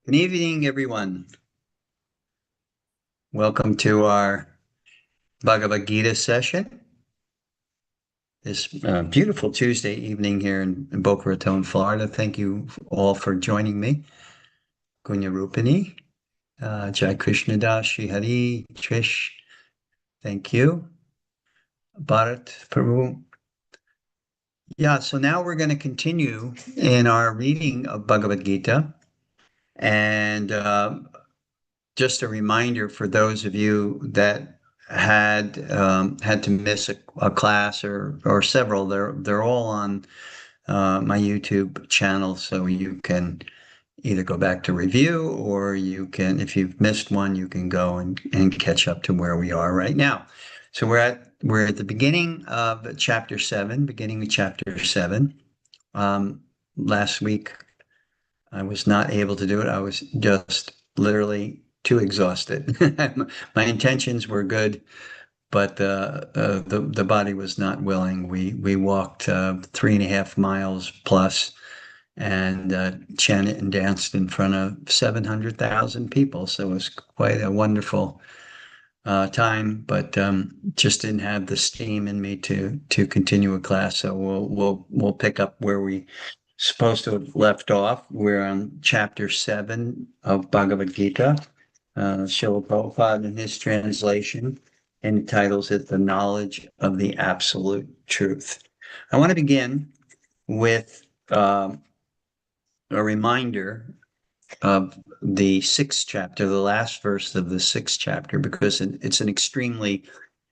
Good evening, everyone. Welcome to our Bhagavad Gita session. This beautiful Tuesday evening here in Boca Raton, Florida. Thank you all for joining me. Gunya Rupini, Jai Krishna Das, Shri Hari, Trish, thank you. Bharat, Prabhu. Yeah, so now we're going to continue in our reading of Bhagavad Gita. And just a reminder for those of you that had to miss a class or several. They're all on my YouTube channel, so you can either go back to review or you can, if you've missed one, you can go and catch up to where we are right now. So we're at the beginning of chapter 7, beginning of chapter 7. Last week I was not able to do it. I was just literally too exhausted. My intentions were good, but the body was not willing. We walked 3.5 miles plus and chanted and danced in front of 700,000 people. So it was quite a wonderful time, but just didn't have the steam in me to continue a class. So we'll pick up where we supposed to have left off. We're on chapter 7 of Bhagavad Gita. Srila Prabhupada, in his translation, entitles it The Knowledge of the Absolute Truth. I want to begin with a reminder of the 6th chapter, the last verse of the 6th chapter, because it's an extremely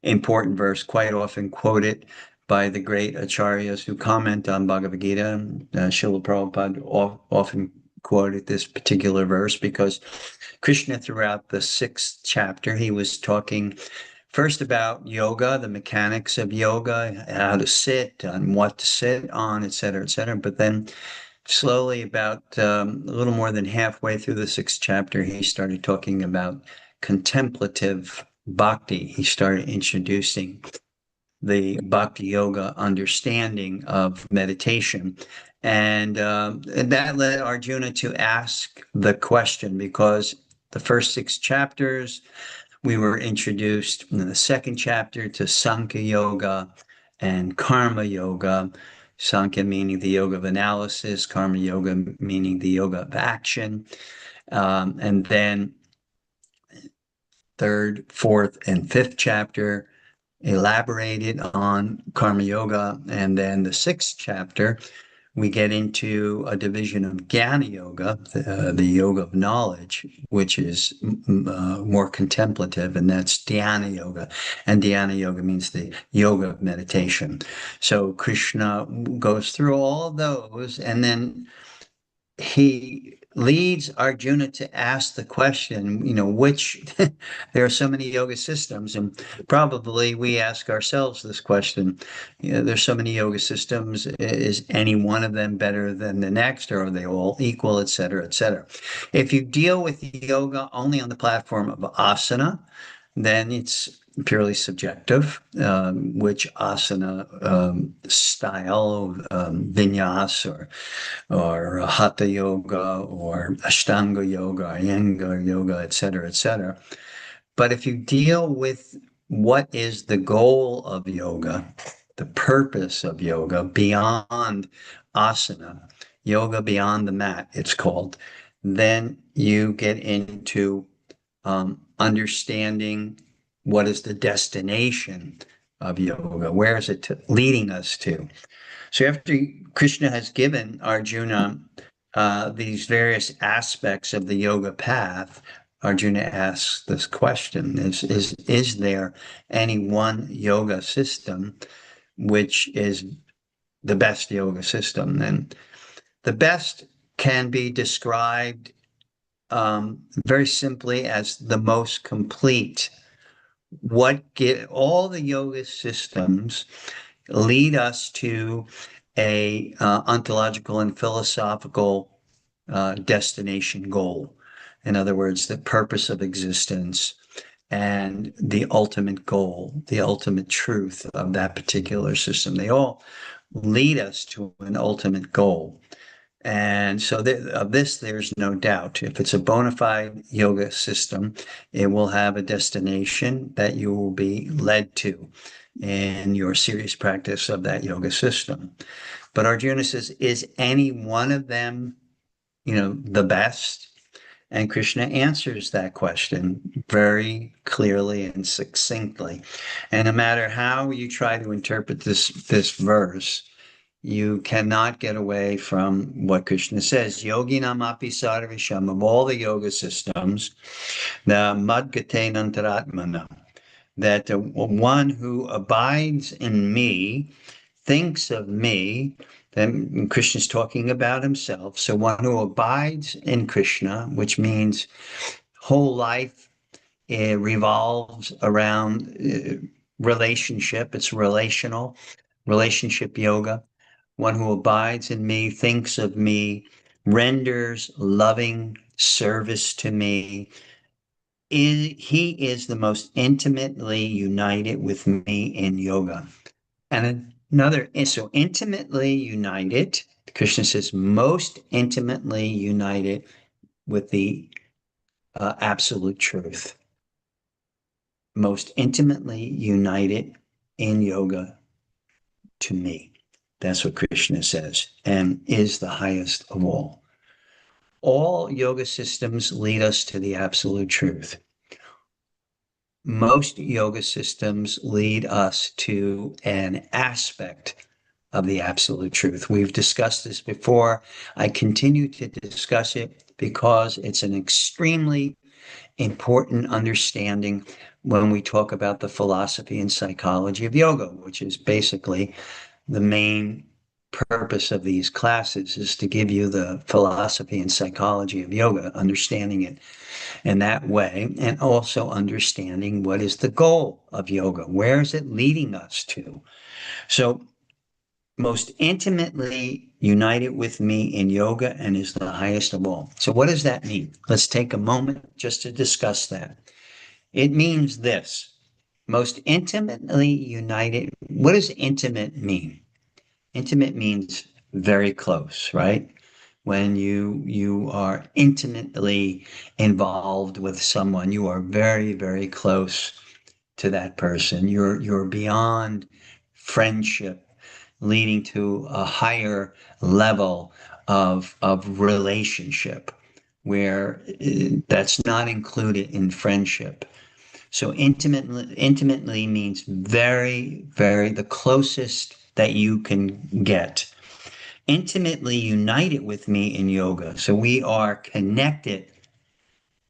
important verse, quite often quoted by the great acharyas who comment on Bhagavad Gita. Srila Prabhupada often quoted this particular verse because Krishna, throughout the 6th chapter, he was talking first about yoga, the mechanics of yoga, how to sit, on what to sit on, et cetera, but then slowly, about a little more than halfway through the 6th chapter, he started talking about contemplative bhakti. He started introducing the bhakti yoga understanding of meditation. And that led Arjuna to ask the question, because the first 6 chapters, we were introduced in the 2nd chapter to Sankhya Yoga and Karma Yoga. Sankhya meaning the yoga of analysis, Karma Yoga meaning the yoga of action. And then 3rd, 4th, and 5th chapter elaborated on Karma Yoga. And then the 6th chapter, we get into a division of Jnana Yoga, the yoga of knowledge, which is more contemplative, and that's Dhyana Yoga. And Dhyana Yoga means the yoga of meditation. So Krishna goes through all of those, and then he leads Arjuna to ask the question, which there are so many yoga systems, and probably we ask ourselves this question. There's so many yoga systems. Is any one of them better than the next, or are they all equal, et cetera, et cetera? If you deal with yoga only on the platform of asana, then it's purely subjective, which asana style, vinyas or hatha yoga or ashtanga yoga, iyengar yoga, et cetera, et cetera. But if you deal with what is the goal of yoga, the purpose of yoga beyond asana, yoga beyond the mat, it's called, then you get into understanding what is the destination of yoga. Where is it leading us to? So after Krishna has given Arjuna these various aspects of the yoga path, Arjuna asks this question: Is there any one yoga system which is the best yoga system? And the best can be described very simply as the most complete. All the yoga systems lead us to a ontological and philosophical destination goal. In other words, the purpose of existence and the ultimate goal, the ultimate truth of that particular system. They all lead us to an ultimate goal. And so of this, there's no doubt. If it's a bona fide yoga system, it will have a destination that you will be led to in your serious practice of that yoga system. But Arjuna says, is any one of them, the best? And Krishna answers that question very clearly and succinctly. And no matter how you try to interpret this verse, you cannot get away from what Krishna says. Yogi namapi sarvisham, of all the yoga systems, the madgate nantaratmana, that the one who abides in me thinks of me. Then Krishna is talking about himself. So one who abides in Krishna, which means whole life revolves around relationship. It's relational, relationship yoga. One who abides in me, thinks of me, renders loving service to me. He is the most intimately united with me in yoga. And another, so intimately united, Krishna says, most intimately united with the absolute truth. Most intimately united in yoga to me. That's what Krishna says, and is the highest of all. All yoga systems lead us to the absolute truth. Most yoga systems lead us to an aspect of the absolute truth. We've discussed this before. I continue to discuss it because it's an extremely important understanding when we talk about the philosophy and psychology of yoga, which is basically the main purpose of these classes, is to give you the philosophy and psychology of yoga, understanding it in that way, and also understanding what is the goal of yoga. Where is it leading us to? So most intimately united with me in yoga and is the highest of all. So what does that mean? Let's take a moment just to discuss that. It means this: most intimately united. What does intimate mean? Intimate means very close, right? When you are intimately involved with someone, you are very, very close to that person. You're beyond friendship, leading to a higher level of relationship where that's not included in friendship. So intimately means very, very the closest that you can get. Intimately united with me in yoga. So we are connected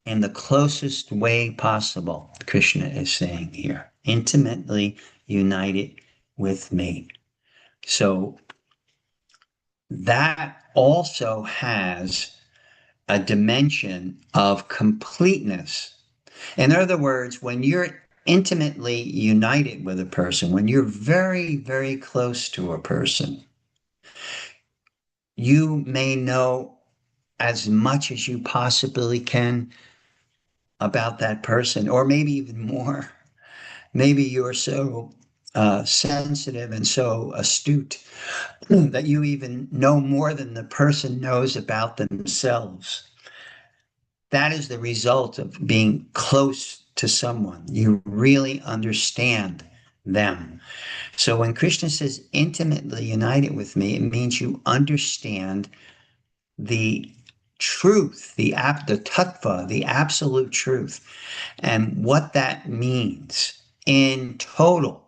in the closest way possible, Krishna is saying here. Intimately united with me. So that also has a dimension of completeness. In other words, when you're intimately united with a person, when you're very, very close to a person, you may know as much as you possibly can about that person, or maybe even more. Maybe you're so sensitive and so astute that you even know more than the person knows about themselves. That is the result of being close to someone. You really understand them. So when Krishna says intimately united with me, it means you understand the truth, the tattva, the absolute truth, and what that means in total.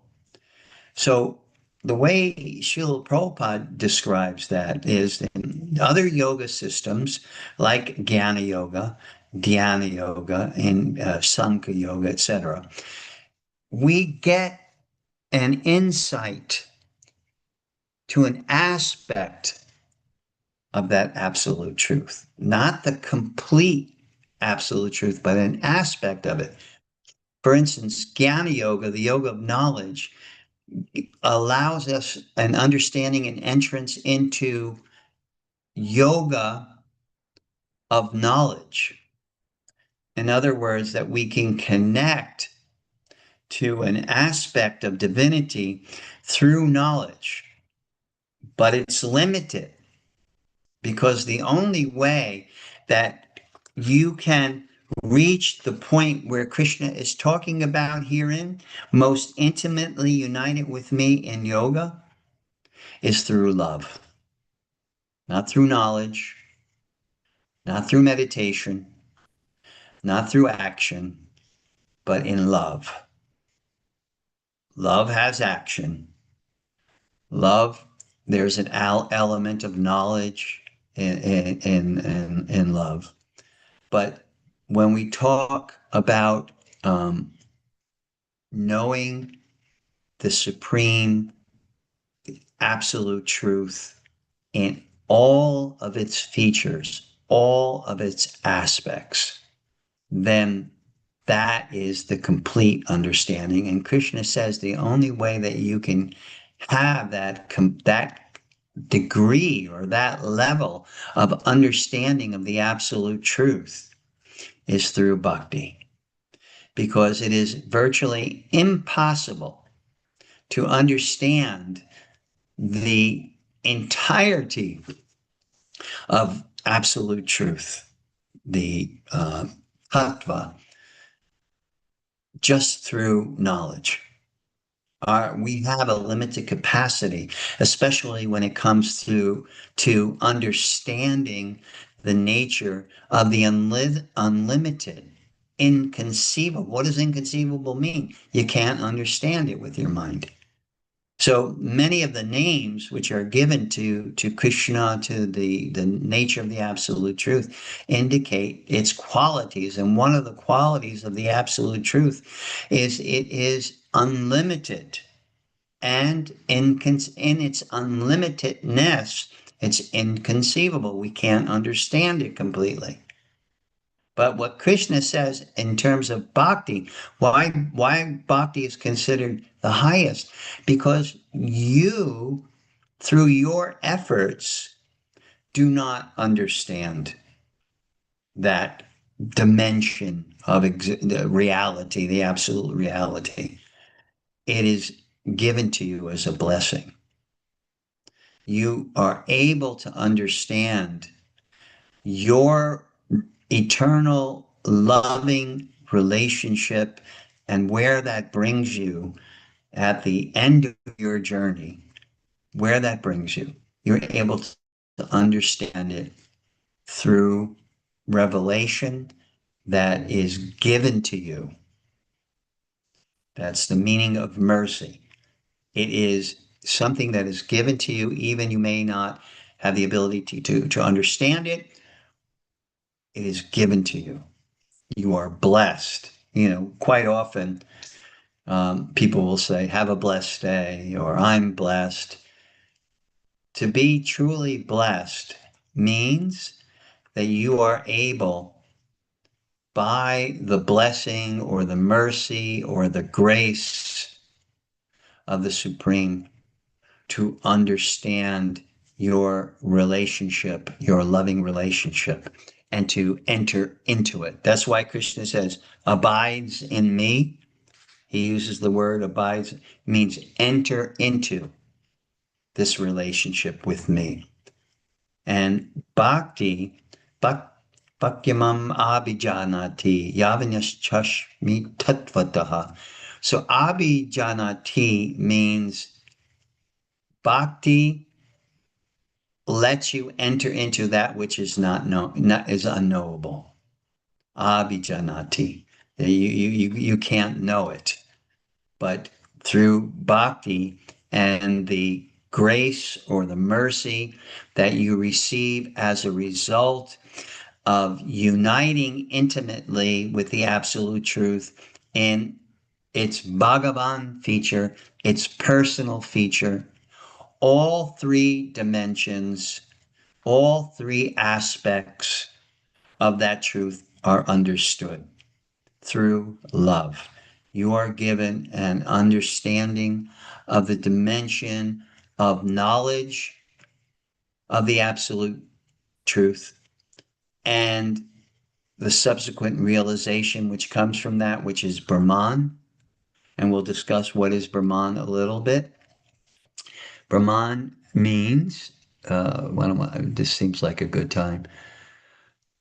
So the way Srila Prabhupada describes that is in other yoga systems like Jnana Yoga, Dhyana Yoga, and Sankhya Yoga, etc., we get an insight to an aspect of that absolute truth, not the complete absolute truth, but an aspect of it. For instance, Jnana Yoga, the yoga of knowledge, allows us an understanding and entrance into yoga of knowledge. In other words, that we can connect to an aspect of divinity through knowledge, but it's limited. because the only way that you can reach the point where Krishna is talking about herein, most intimately united with me in yoga, is through love, not through knowledge, not through meditation, not through action, but in love. Love has action. Love, there's an element of knowledge in love. But when we talk about knowing the supreme absolute truth in all of its features, all of its aspects, then that is the complete understanding. And Krishna says the only way that you can have that degree or that level of understanding of the absolute truth is through bhakti, because it is virtually impossible to understand the entirety of absolute truth, the tattva, just through knowledge. We have a limited capacity, especially when it comes to understanding the nature of the unlimited, inconceivable. What does inconceivable mean? You can't understand it with your mind. So many of the names which are given to Krishna, to the nature of the absolute truth, indicate its qualities. And one of the qualities of the absolute truth is it is unlimited. And in its unlimitedness, it's inconceivable. We can't understand it completely. But what Krishna says in terms of bhakti, why bhakti is considered the highest? Because you, through your efforts, do not understand that dimension of the reality, the absolute reality. It is given to you as a blessing. You are able to understand your eternal loving relationship and where that brings you at the end of your journey, where that brings you. You're able to understand it through revelation that is given to you. That's the meaning of mercy. It is something that is given to you, even you may not have the ability to understand it. It is given to you. You are blessed. Quite often people will say, have a blessed day, or I'm blessed. To be truly blessed means that you are able, by the blessing or the mercy or the grace of the Supreme, to understand your relationship, your loving relationship, and to enter into it. That's why Krishna says, abides in me. He uses the word abides, means enter into this relationship with me. And bhakti, bhakyamam abhijanati, yavanyaschashmi tattvataha. So abhijanati means bhakti lets you enter into that which is is unknowable. Abhijanati. You can't know it. But through bhakti and the grace or the mercy that you receive as a result of uniting intimately with the absolute truth in its Bhagavan feature, its personal feature, all three dimensions, all three aspects of that truth are understood through love. You are given an understanding of the dimension of knowledge of the absolute truth and the subsequent realization which comes from that, which is Brahman. And we'll discuss what is Brahman a little bit. Brahman means This seems like a good time.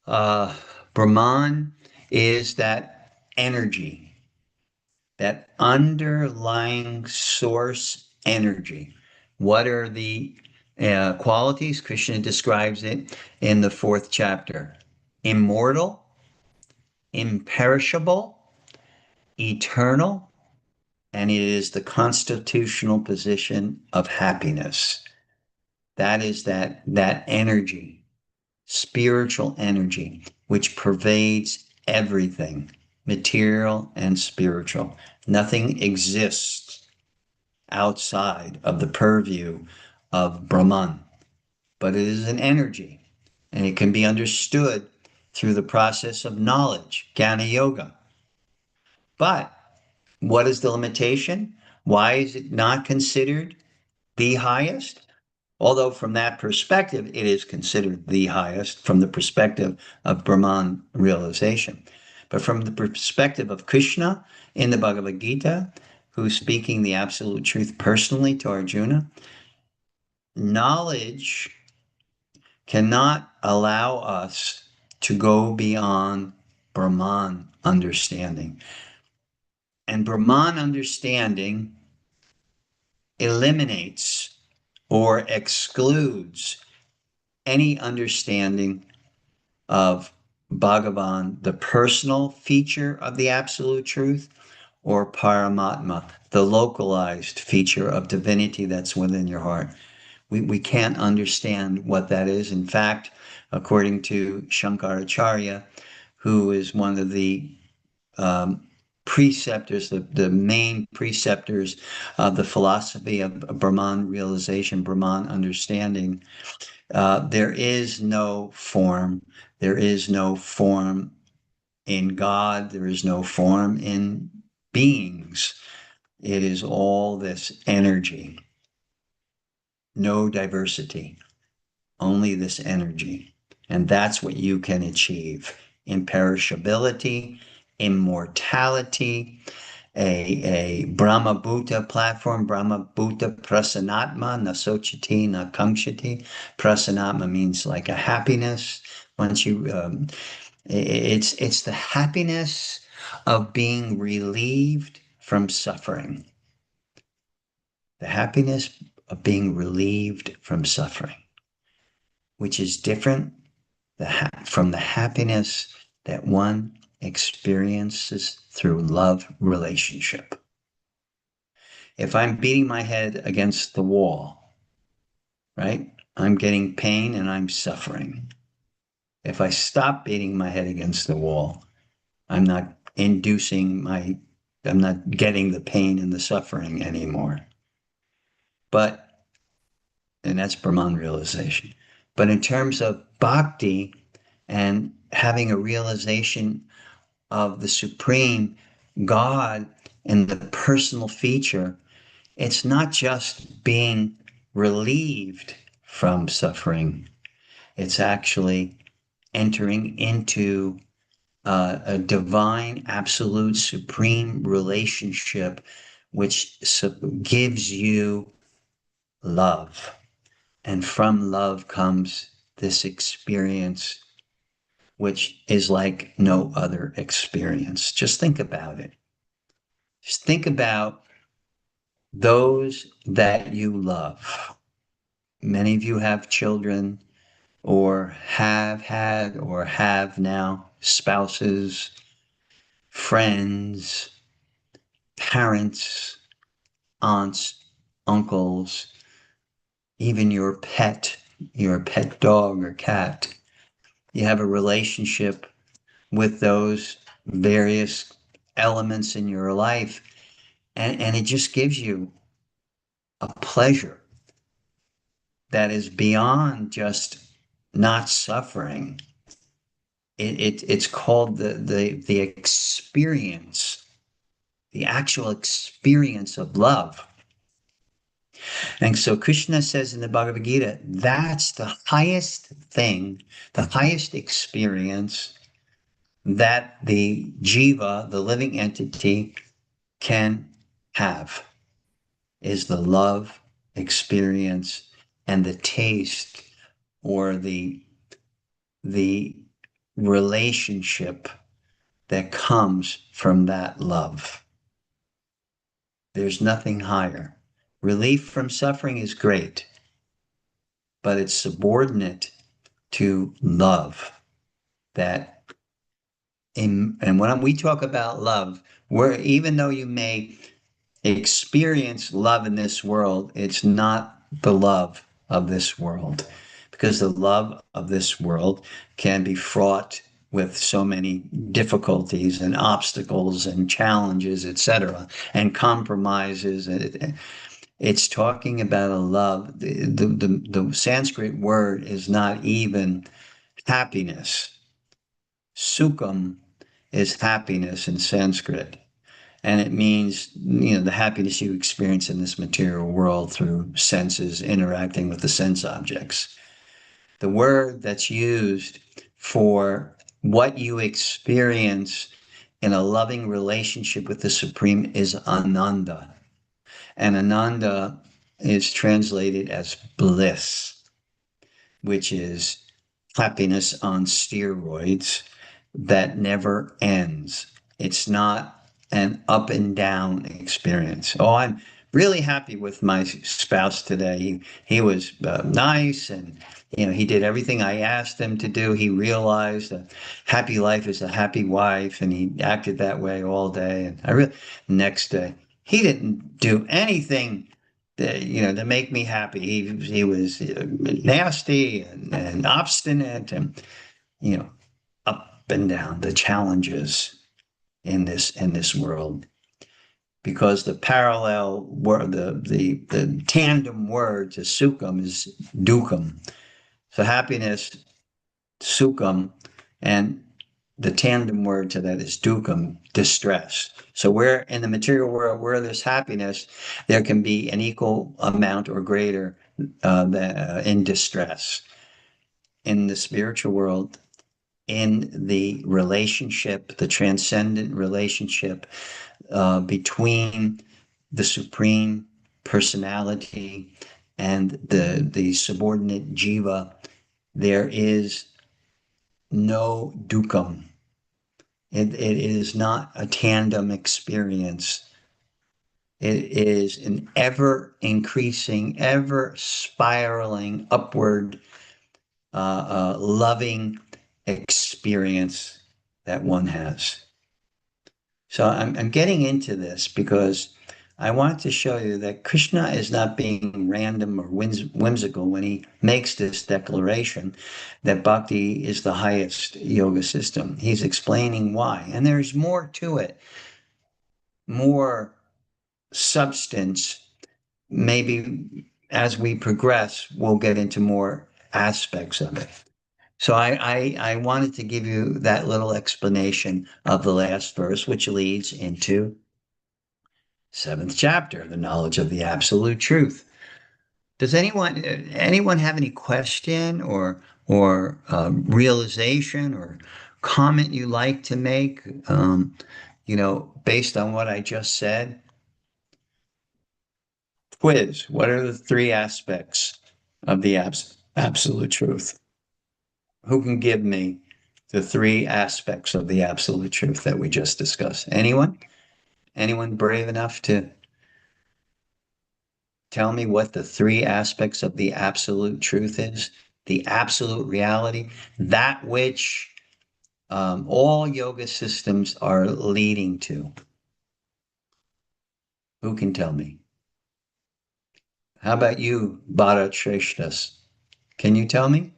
Uh, Brahman is that energy, that underlying source energy. What are the qualities? Krishna describes it in the fourth chapter: immortal, imperishable, eternal, and it is the constitutional position of happiness. That is that energy, spiritual energy, which pervades everything, material and spiritual. Nothing exists outside of the purview of Brahman, but it is an energy, and it can be understood through the process of knowledge, Jnana Yoga. But what is the limitation? Why is it not considered the highest? Although from that perspective, it is considered the highest from the perspective of Brahman realization. But from the perspective of Krishna in the Bhagavad Gita, who's speaking the absolute truth personally to Arjuna, knowledge cannot allow us to go beyond Brahman understanding. And Brahman understanding eliminates or excludes any understanding of Bhagavan, the personal feature of the absolute truth, or Paramatma, the localized feature of divinity that's within your heart. We can't understand what that is. In fact, according to Shankaracharya, who is one of the preceptors, the main preceptors of the philosophy of Brahman realization, Brahman understanding, there is no form. There is no form in God. There is no form in beings. It is all this energy, no diversity, only this energy. And that's what you can achieve: imperishability, immortality, a Brahma Bhuta platform, Brahma Bhuta Prasanatma, Nasochati, Nakangshati. Prasanatma means like a happiness. Once you, it's the happiness of being relieved from suffering. The happiness of being relieved from suffering, which is different from the happiness that one experiences through love relationship. If I'm beating my head against the wall, right, I'm getting pain and I'm suffering. If I stop beating my head against the wall, I'm not I'm not getting the pain and the suffering anymore. But, and that's Brahman realization. But in terms of bhakti and having a realization of the supreme God and the personal feature, it's not just being relieved from suffering. It's actually entering into a divine, absolute, supreme relationship, which gives you love. And from love comes this experience, which is like no other experience. Just think about it. Just think about those that you love. Many of you have children, or have had, or have now spouses, friends, parents, aunts, uncles, even your pet dog or cat. You have a relationship with those various elements in your life, and it just gives you a pleasure that is beyond just not suffering. It's called the experience, the actual experience of love. And so Krishna says in the Bhagavad Gita, that's the highest thing, the highest experience that the jiva, the living entity, can have, is the love experience and the taste or the relationship that comes from that love. There's nothing higher. Relief from suffering is great, but it's subordinate to love. That and when we talk about love, where even though you may experience love in this world, it's not the love of this world, because the love of this world can be fraught with so many difficulties and obstacles and challenges, etc., and compromises. It's talking about a love. The Sanskrit word is not even happiness. Sukham is happiness in Sanskrit. And it means, the happiness you experience in this material world through senses interacting with the sense objects. The word that's used for what you experience in a loving relationship with the Supreme is Ananda. And Ananda is translated as bliss, which is happiness on steroids that never ends. It's not an up and down experience. Oh, I'm really happy with my spouse today. He was nice, and he did everything I asked him to do. He realized a happy life is a happy wife, and he acted that way all day. And I really next day he didn't do anything to make me happy. He was nasty and obstinate, and you know up and down the challenges in this world, because the parallel word, the tandem word to sukham is dukkam. So happiness, sukham, and the tandem word to that is dukkam, distress. So where in the material world, where there's happiness, there can be an equal amount or greater in distress. In the spiritual world, in the relationship, the transcendent relationship between the Supreme Personality and the subordinate jiva, there is no dukkam. It is not a tandem experience. It is an ever increasing, ever spiraling upward, loving experience that one has. So I'm getting into this because I want to show you that Krishna is not being random or whimsical when he makes this declaration that bhakti is the highest yoga system. He's explaining why. And there's more to it, more substance. Maybe as we progress, we'll get into more aspects of it. So I wanted to give you that little explanation of the last verse, which leads into seventh chapter, the knowledge of the absolute truth. Does anyone have any question or realization or comment you like to make? Based on what I just said. Quiz. What are the three aspects of the absolute truth? Who can give me the three aspects of the absolute truth that we just discussed? Anyone? Anyone brave enough to tell me what the three aspects of the absolute truth is? The absolute reality, that which all yoga systems are leading to. Who can tell me? How about you, Bharat Shreshtas? Can you tell me?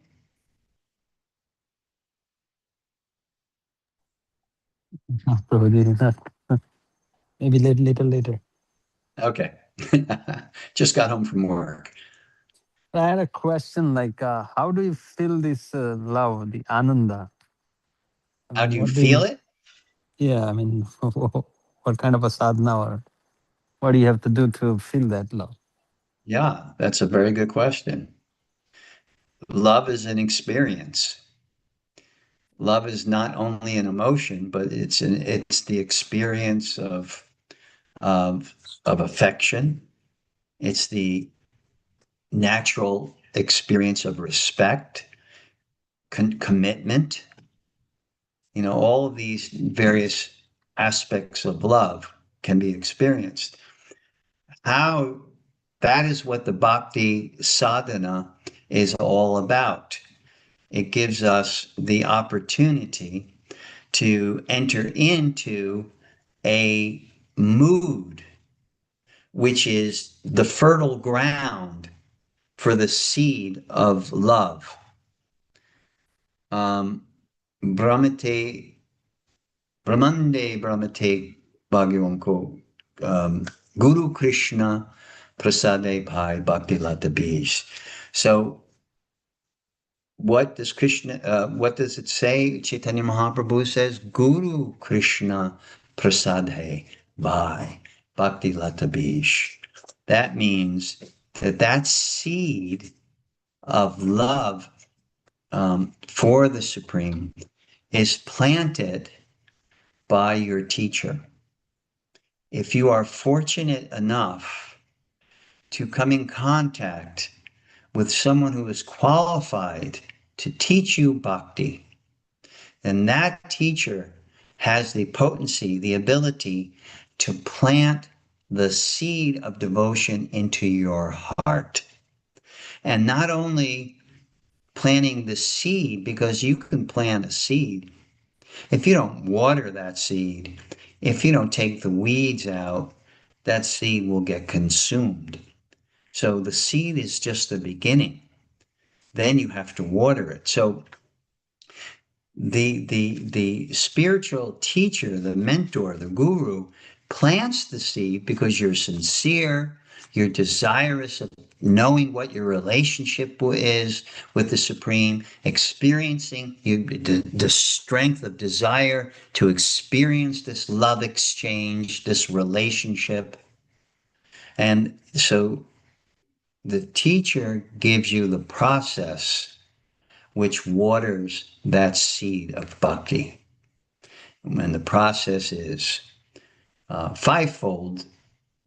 Probably not. Maybe little later. Okay. Just got home from work. I had a question like, how do you feel this love, the ananda? I How mean, do you what do feel you, it? yeah, I mean, what kind of a sadhana or what do you have to do to feel that love? Yeah, that's a very good question. Love is an experience. Love is not only an emotion, but it's the experience of affection. It's the natural experience of respect, commitment, all of these various aspects of love can be experienced. How that is what the bhakti sadhana is all about. It gives us the opportunity to enter into a mood which is the fertile ground for the seed of love. Brahmate, Brahmande Brahmate Bhagavanko, Guru Krishna Prasade Bhai Bhakti Lata Bij. So what does it say? Chaitanya Mahaprabhu says, Guru Krishna Prasade Bhai Bhakti Lata Bij. That means that seed of love for the Supreme is planted by your teacher. If you are fortunate enough to come in contact with someone who is qualified to teach you bhakti, then that teacher has the potency, the ability to plant the seed of devotion into your heart. And not only planting the seed, because you can plant a seed. If you don't water that seed, if you don't take the weeds out, that seed will get consumed. So the seed is just the beginning. Then you have to water it. So the spiritual teacher, the mentor, the guru plants the seed because you're sincere, you're desirous of knowing what your relationship is with the Supreme, experiencing the strength of desire to experience this love exchange, this relationship. And so the teacher gives you the process which waters that seed of bhakti. And the process is fivefold.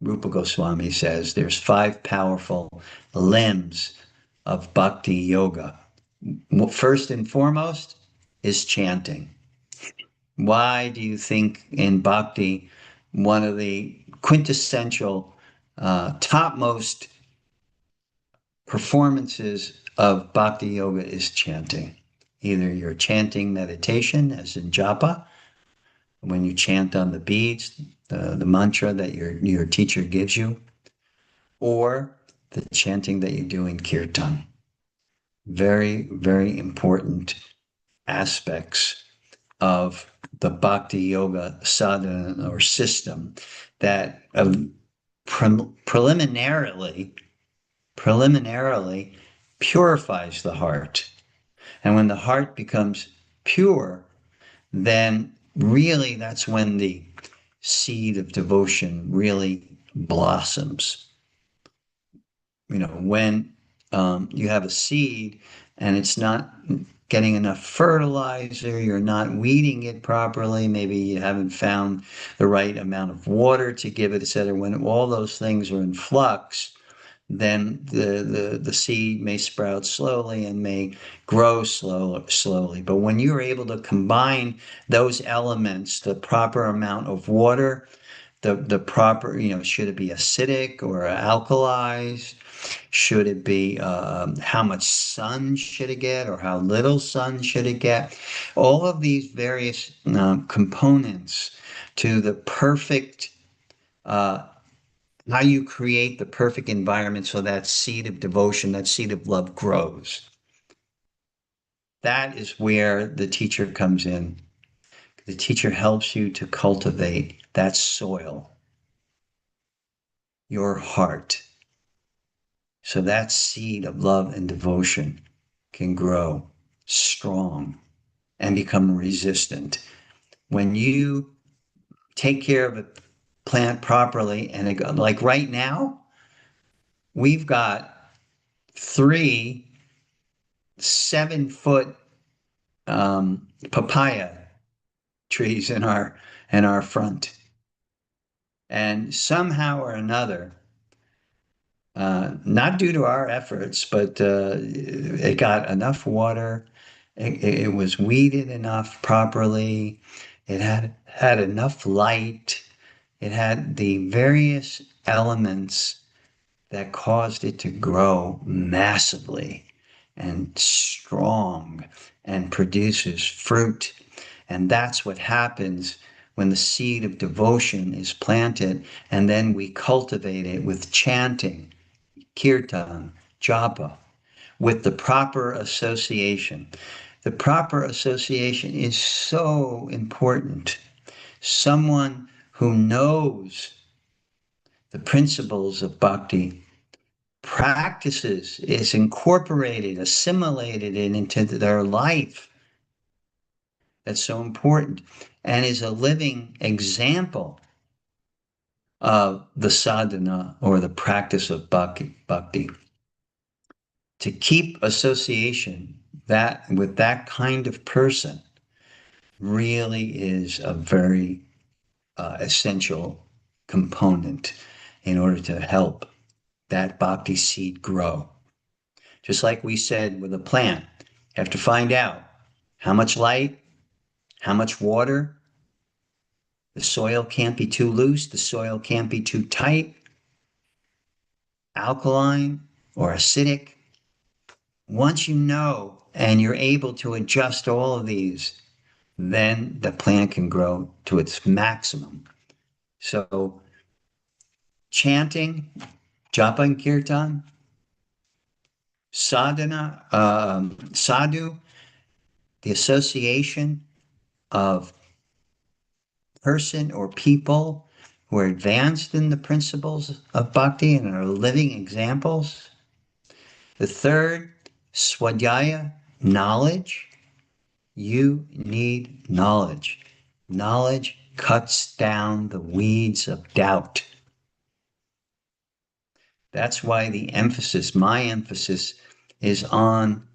Rupa Goswami says there's 5 powerful limbs of bhakti yoga. First and foremost is chanting. Why do you think in bhakti, one of the quintessential, topmost performances of bhakti yoga is chanting? Either you're chanting meditation, as in japa, when you chant on the beads, the mantra that your teacher gives you, or the chanting that you do in kirtan. Very, very important aspects of the bhakti yoga sadhana or system that preliminarily purifies the heart. And when the heart becomes pure, then really that's when the seed of devotion really blossoms. When you have a seed and it's not getting enough fertilizer, you're not weeding it properly, maybe you haven't found the right amount of water to give it, etc. When all those things are in flux, then the seed may sprout slowly and may grow slowly. But when you're able to combine those elements, the proper amount of water, the proper, should it be acidic or alkalized? Should it be how much sun should it get or how little sun should it get? All of these various components to the perfect how you create the perfect environment so that seed of devotion, that seed of love grows. That is where the teacher comes in. The teacher helps you to cultivate that soil, your heart, so that seed of love and devotion can grow strong and become resistant. When you take care of a plant properly, and like right now, we've got 3 7-foot papaya trees in our front, and somehow or another, not due to our efforts, but it got enough water. It was weeded enough properly. It had enough light. It had the various elements that caused it to grow massively and strong and produces fruit. And that's what happens when the seed of devotion is planted, and then we cultivate it with chanting, kirtan, japa, with the proper association. The proper association is so important. Someone who knows the principles of bhakti practices, is incorporated, assimilated it into their life. That's so important, and is a living example of the sadhana or the practice of bhakti. To keep association that with that kind of person really is a very essential component in order to help that bhakti seed grow. Just like we said with a plant, you have to find out how much light, how much water. The soil can't be too loose, the soil can't be too tight, alkaline or acidic. Once you know and you're able to adjust all of these, then the plant can grow to its maximum. So, chanting, japa and kirtan, sadhana, sadhu, the association of person or people who are advanced in the principles of bhakti and are living examples. The third, swadhyaya, knowledge. You need knowledge. Knowledge cuts down the weeds of doubt. That's why the emphasis, my emphasis, is on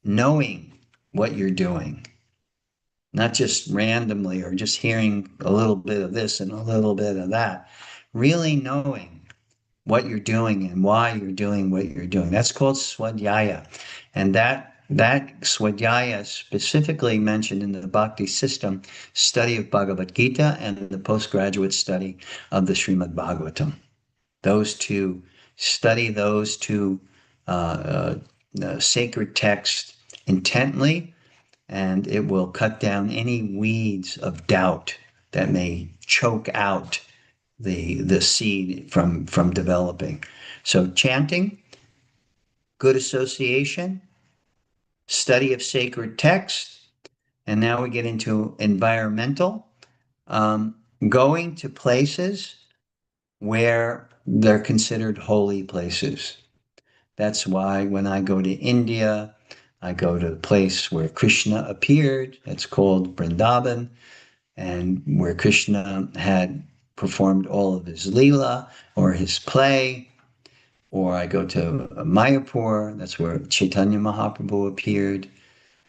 knowing what you're doing, not just randomly or just hearing a little bit of this and a little bit of that. Really knowing what you're doing and why you're doing what you're doing. That's called swadhyaya. And that swadhyaya specifically mentioned in the Bhakti system study of Bhagavad Gita and the postgraduate study of the Srimad Bhagavatam. Those two, study those two sacred texts intently, and it will cut down any weeds of doubt that may choke out the seed from developing. So chanting, good association, study of sacred text, and now we get into environmental, um, going to places where they're considered holy places. That's why when I go to India, I go to the place where Krishna appeared. It's called Vrindavan, and where Krishna had performed all of his Leela or his play. Or I go to Mayapur, that's where Chaitanya Mahaprabhu appeared,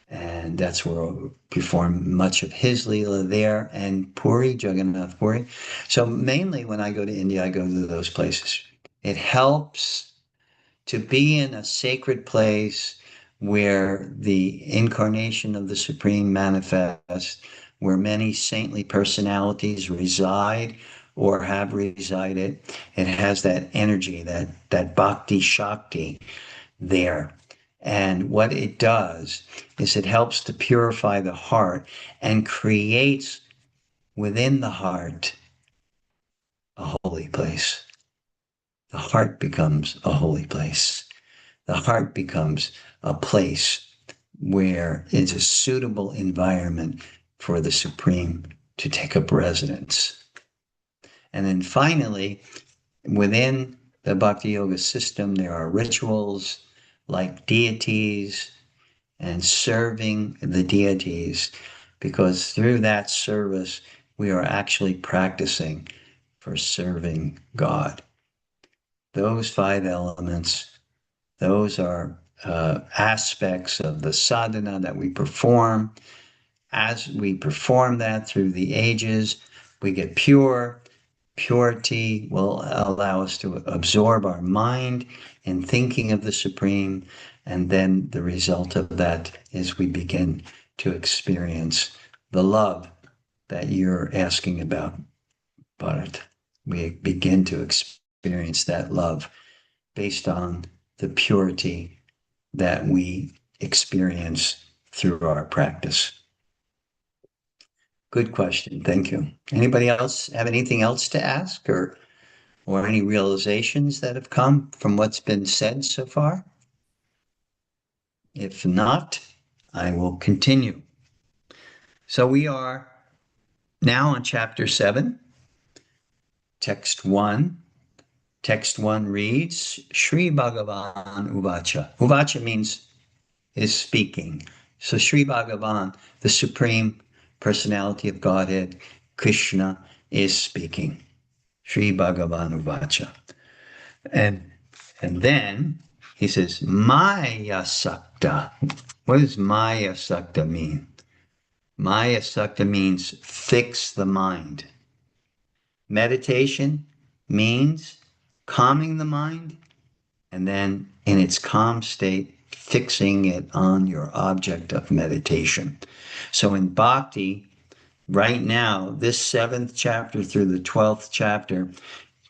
and that's where I perform much of his Leela there, and Puri, Jagannath Puri. So mainly when I go to India, I go to those places. It helps to be in a sacred place where the incarnation of the Supreme manifests, where many saintly personalities reside or have resided. It has that energy, that bhakti shakti there. And what it does is it helps to purify the heart and creates within the heart a holy place. The heart becomes a holy place. The heart becomes a place where it's a suitable environment for the Supreme to take up residence. And then finally, within the Bhakti Yoga system, there are rituals like deities and serving the deities, because through that service, we are actually practicing for serving God. Those five elements, those are aspects of the sadhana that we perform. As we perform that through the ages, we get pure, purity will allow us to absorb our mind in thinking of the Supreme. And then the result of that is we begin to experience the love that you're asking about, Bharat. We begin to experience that love based on the purity that we experience through our practice. Good question. Thank you. Anybody else have anything else to ask or any realizations that have come from what's been said so far? If not, I will continue. So we are now on chapter 7, text 1. Text 1 reads, Sri Bhagavan Uvacha. Uvacha means is speaking. So Sri Bhagavan, the Supreme Personality of Godhead, Krishna, is speaking. Sri Bhagavan Uvacha. And then he says, Maya Sakta. What does Maya Sakta mean? Maya Sakta means fix the mind. Meditation means calming the mind and then in its calm state, fixing it on your object of meditation. So in bhakti, right now, this 7th chapter through the 12th chapter,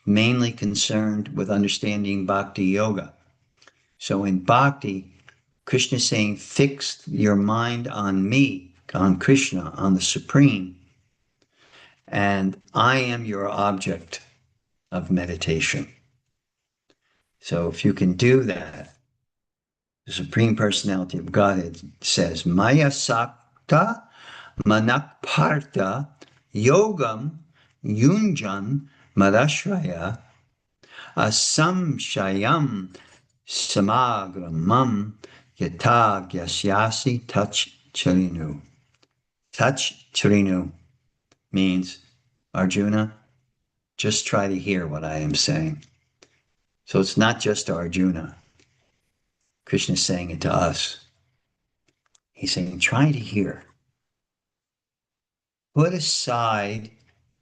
mainly concerned with understanding bhakti yoga. So in bhakti, Krishna is saying, fix your mind on me, on Krishna, on the Supreme, and I am your object of meditation. So if you can do that, the Supreme Personality of Godhead says, Maya Sakta Manakparta Yogam Yunjan Madashraya Asamshayam Samagramam Yata Gyasyasi Touch Charinu. Touch Charinu means, Arjuna, just try to hear what I am saying. So it's not just Arjuna. Krishna is saying it to us. He's saying, try to hear. Put aside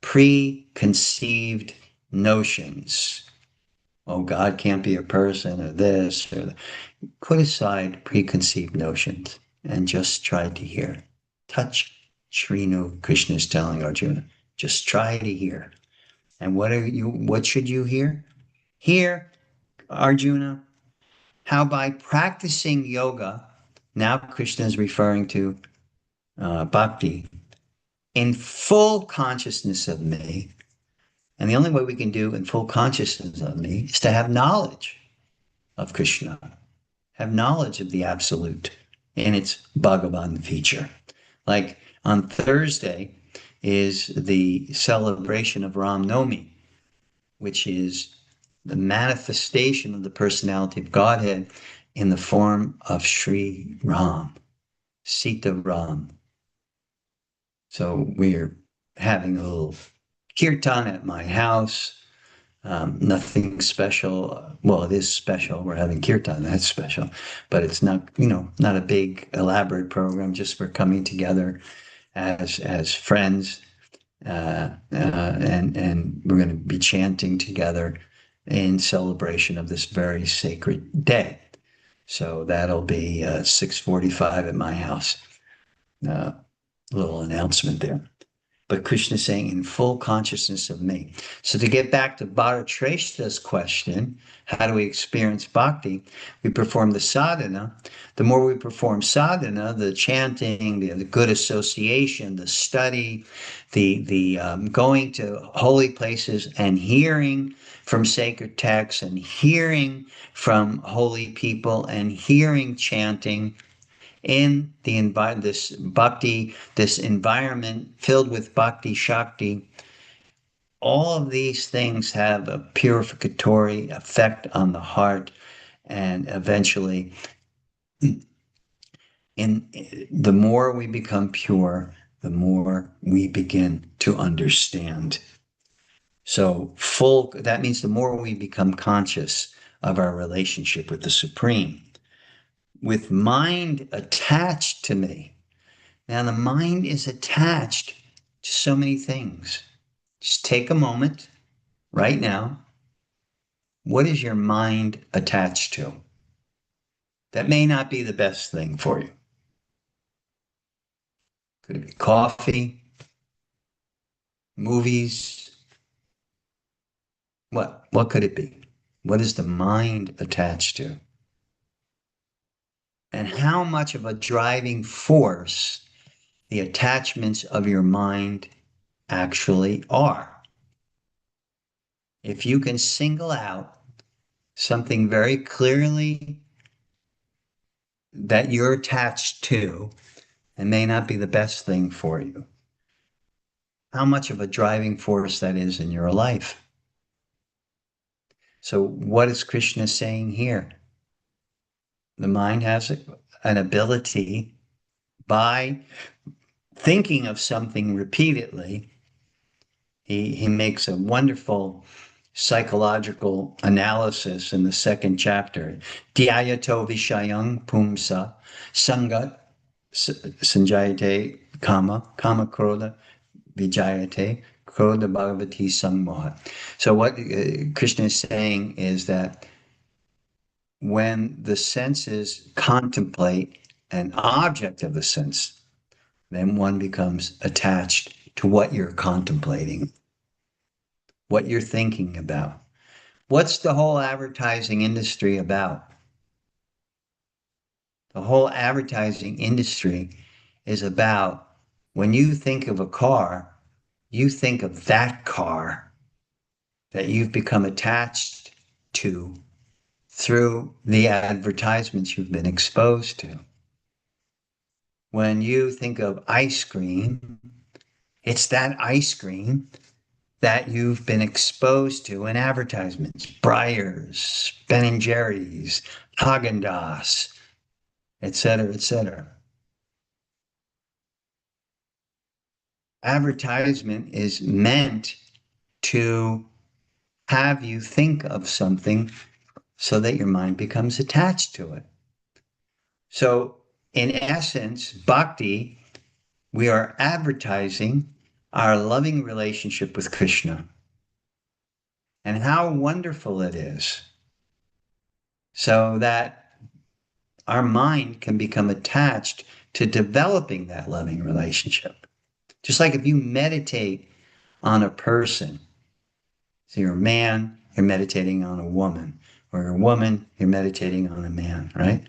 preconceived notions. Oh, God can't be a person or this or that. Put aside preconceived notions and just try to hear. Touch Srinu, Krishna is telling Arjuna. Just try to hear. And what should you hear? Hear, Arjuna, how by practicing yoga, now Krishna is referring to bhakti, in full consciousness of me. And the only way we can do in full consciousness of me is to have knowledge of Krishna, have knowledge of the Absolute in its Bhagavan feature. Like on Thursday is the celebration of Ram Nomi, which is the manifestation of the personality of Godhead in the form of Sri Ram, Sita Ram. So we're having a little kirtan at my house. Nothing special. Well, it is special. We're having kirtan. That's special, but it's not, not a big elaborate program. Just we're coming together as friends, and we're going to be chanting together in celebration of this very sacred day. So that'll be 6:45 at my house. Little announcement there. But Krishna is saying in full consciousness of me. So to get back to Bharat question, how do we experience bhakti? We perform the sadhana. The more we perform sadhana, the chanting, the good association, the study, the going to holy places and hearing from sacred texts and hearing from holy people and hearing chanting, in this bhakti, this environment filled with bhakti shakti, all of these things have a purificatory effect on the heart, and eventually, the more we become pure, the more we begin to understand. So that means the more we become conscious of our relationship with the Supreme, with mind attached to me. Now, the mind is attached to so many things. Just take a moment right now, what is your mind attached to? That may not be the best thing for you. Could it be coffee, movies? What? What could it be? What is the mind attached to? And how much of a driving force the attachments of your mind actually are. If you can single out something very clearly that you're attached to and may not be the best thing for you, how much of a driving force that is in your life. So, what is Krishna saying here? The mind has an ability by thinking of something repeatedly. He makes a wonderful psychological analysis in the second chapter. Dhyayato vishayang pumsa sangat sanjayate kama krodha vijayate krodha bhagavati sammoha. So what Krishna is saying is that when the senses contemplate an object of the sense, then one becomes attached to what you're contemplating, what you're thinking about. What's the whole advertising industry about? The whole advertising industry is about when you think of a car, you think of that car that you've become attached to through the advertisements you've been exposed to. When you think of ice cream, it's that ice cream that you've been exposed to in advertisements. Breyers, Ben and Jerry's, Haagen-Dazs, et cetera, et cetera. Advertisement is meant to have you think of something so that your mind becomes attached to it. So, in essence, bhakti, we are advertising our loving relationship with Krishna and how wonderful it is so that our mind can become attached to developing that loving relationship. Just like if you meditate on a person, so you're a man, you're meditating on a woman, or you're a woman, you're meditating on a man, right?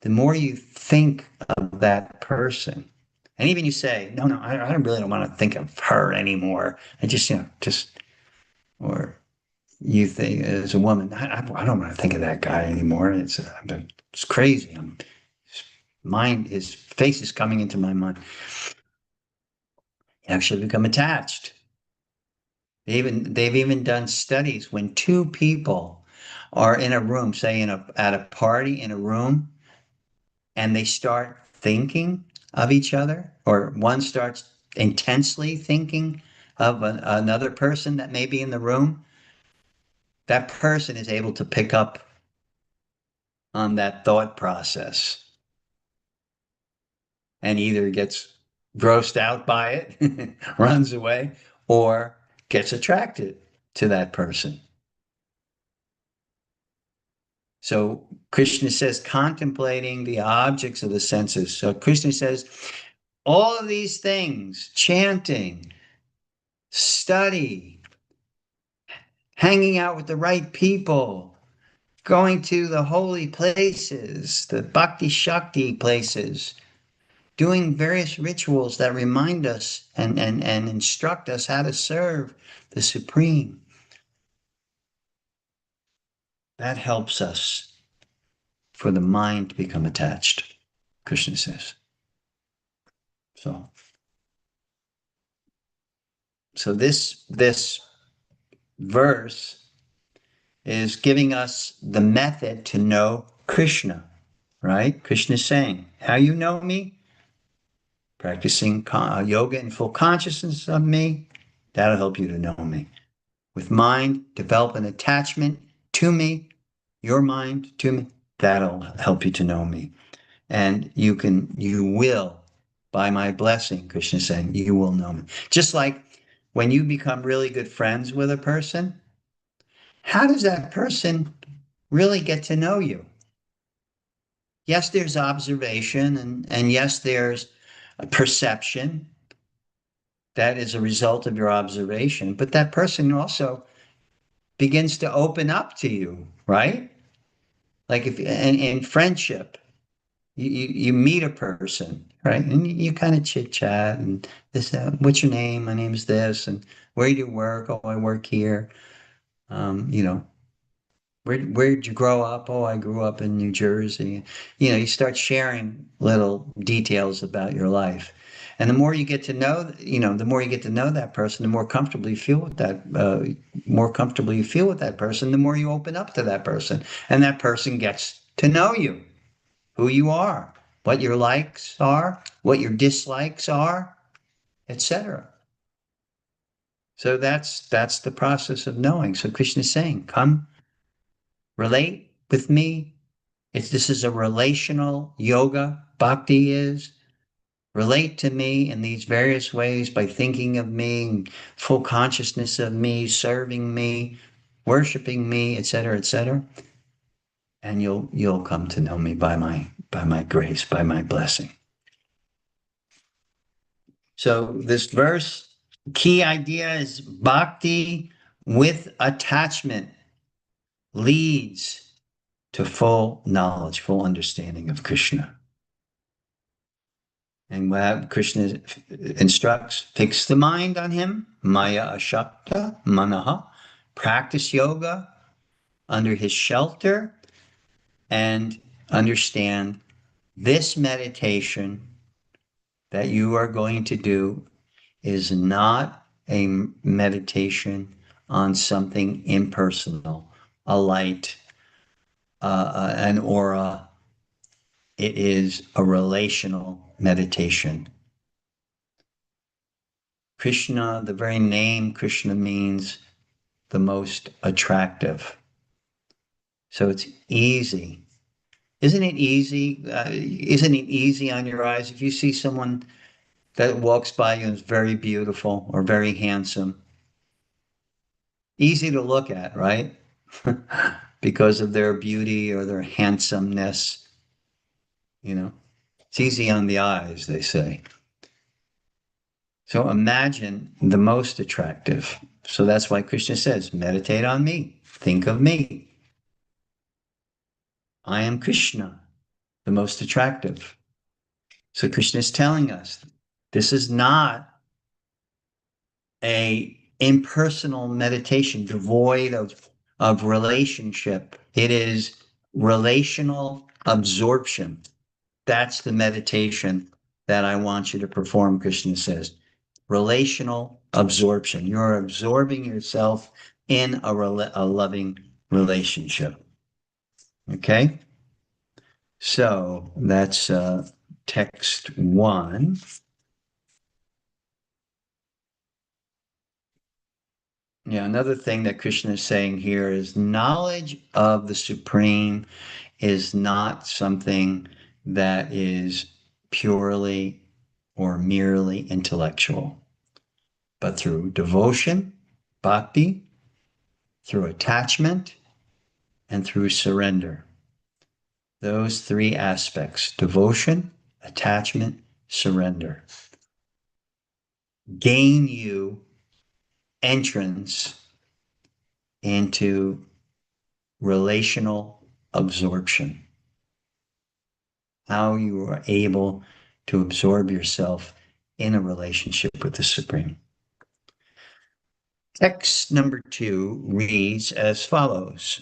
The more you think of that person, and even you say, no, no, I really don't want to think of her anymore. I just, or you think as a woman, I don't want to think of that guy anymore. It's crazy. His face is coming into my mind. You actually become attached. They've even done studies when two people are in a room, say at a party in a room, and they start thinking of each other, or one starts intensely thinking of another person that may be in the room, that person is able to pick up on that thought process and either gets grossed out by it, runs away, or gets attracted to that person. So Krishna says, contemplating the objects of the senses. So Krishna says, all of these things, chanting, study, hanging out with the right people, going to the holy places, the bhakti shakti places, doing various rituals that remind us and instruct us how to serve the Supreme. That helps us for the mind to become attached, Krishna says. So, this verse is giving us the method to know Krishna, right? Krishna is saying, how you know me? Practicing yoga in full consciousness of me, that'll help you to know me. With mind, develop an attachment to me, your mind to me, that'll help you to know me. And you will, by my blessing, Krishna is saying, you will know me. Just like when you become really good friends with a person, how does that person really get to know you? Yes, there's observation, and yes, there's a perception that is a result of your observation, but that person also begins to open up to you, right? Like if in friendship, you meet a person, right? And you kind of chit chat and this, what's your name? My name is this, and where do you work? Oh, I work here. You know, where did you grow up? Oh, I grew up in New Jersey. You know, you start sharing little details about your life. And the more you get to know, the more you get to know that person, the more comfortable you feel with more comfortable you feel with that person, the more you open up to that person. And that person gets to know you, who you are, what your likes are, what your dislikes are, etc. So that's the process of knowing. So Krishna is saying, come relate with me. This is a relational yoga. Bhakti is relate to me in these various ways by thinking of me, full consciousness of me, serving me, worshiping me, etc., etc. And you'll come to know me by my grace, by my blessing. So this verse, key idea is bhakti with attachment leads to full knowledge, full understanding of Krishna. And what Krishna instructs, fix the mind on him, maya ashakta, manaha, practice yoga under his shelter, and understand this meditation that you are going to do is not a meditation on something impersonal, a light, an aura. It is a relational meditation. Krishna, the very name Krishna means the most attractive. So it's easy. Isn't it easy? Isn't it easy on your eyes if you see someone that walks by you and is very beautiful or very handsome? Easy to look at, right? Because of their beauty or their handsomeness, you know. It's easy on the eyes, they say. So imagine the most attractive. So that's why Krishna says, meditate on me, think of me. I am Krishna, the most attractive. So Krishna is telling us this is not a impersonal meditation devoid of relationship. It is relational absorption. That's the meditation that I want you to perform, Krishna says. Relational absorption. You're absorbing yourself in a loving relationship. Okay? So that's text one. Yeah, another thing that Krishna is saying here is knowledge of the Supreme is not something that is purely or merely intellectual, but through devotion, bhakti, through attachment, and through surrender. Those three aspects, devotion, attachment, surrender, gain you entrance into relational absorption. How you are able to absorb yourself in a relationship with the Supreme. Text number 2 reads as follows.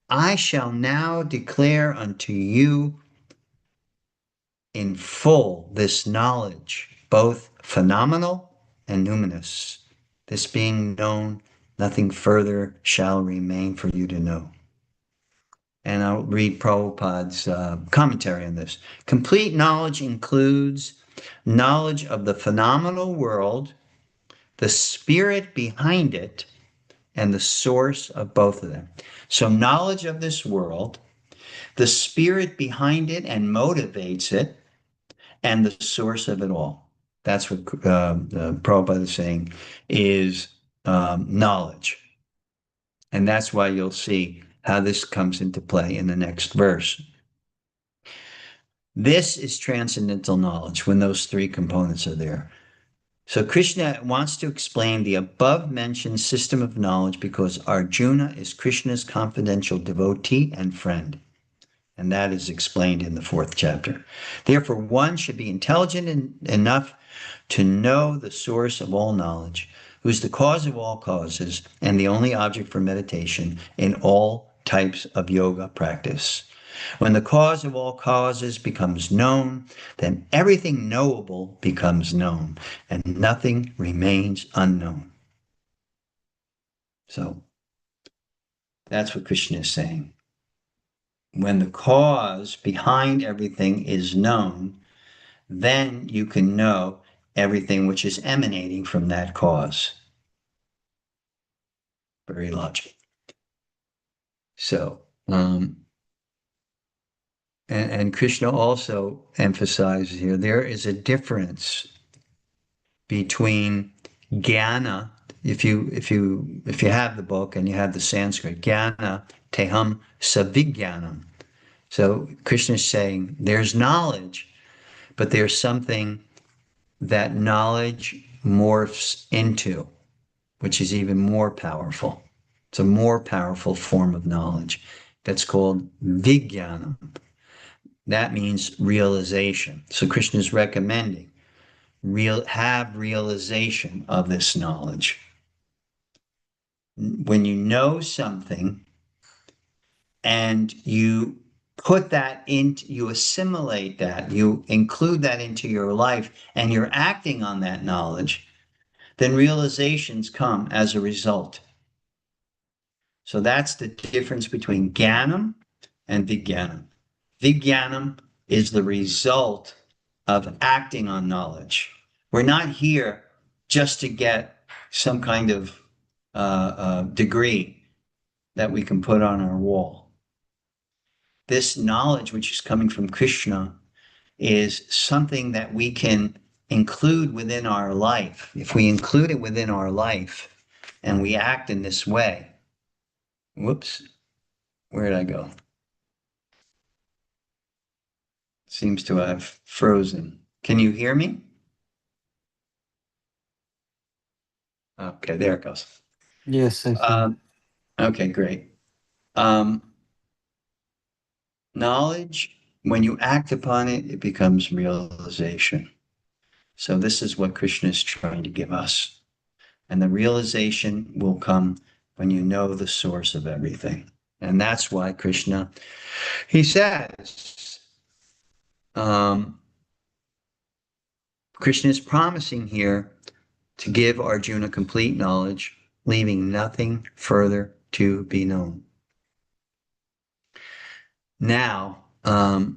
I shall now declare unto you in full this knowledge, both phenomenal and numinous. This being known, nothing further shall remain for you to know. And I'll read Prabhupada's commentary on this. Complete knowledge includes knowledge of the phenomenal world, the spirit behind it, and the source of both of them. So knowledge of this world, the spirit behind it and motivates it, and the source of it all. That's what Prabhupada is saying is knowledge. And that's why you'll see how this comes into play in the next verse. This is transcendental knowledge when those three components are there. So Krishna wants to explain the above mentioned system of knowledge because Arjuna is Krishna's confidential devotee and friend. And that is explained in the fourth chapter. Therefore, one should be intelligent enough to know the source of all knowledge, who is the cause of all causes and the only object for meditation in all types of yoga practice. When the cause of all causes becomes known, then everything knowable becomes known, and nothing remains unknown. So that's what Krishna is saying. When the cause behind everything is known, then you can know everything which is emanating from that cause. Very logical. So, and Krishna also emphasizes here there is a difference between jnana. If you have the book and you have the Sanskrit, jnana teham savijnanam. So Krishna is saying there's knowledge, but there's something that knowledge morphs into, which is even more powerful. It's a more powerful form of knowledge that's called vijnanam. That means realization. So Krishna is recommending have realization of this knowledge. When you know something and you put that into, you assimilate that, you include that into your life, and you're acting on that knowledge, then realizations come as a result. So that's the difference between jnanam and vijnanam. Vijnanam is the result of acting on knowledge. We're not here just to get some kind of degree that we can put on our wall. This knowledge, which is coming from Krishna, is something that we can include within our life. If we include it within our life and we act in this way, whoops, where did I go? Seems to have frozen. Can you hear me? Okay, there it goes. Yes, I can. Um, okay, great. Um, Knowledge, when you act upon it, it becomes realization. So this is what Krishna is trying to give us. And the realization will come when you know the source of everything. And that's why Krishna, he says, um, Krishna is promising here to give Arjuna complete knowledge, leaving nothing further to be known. Now, I'm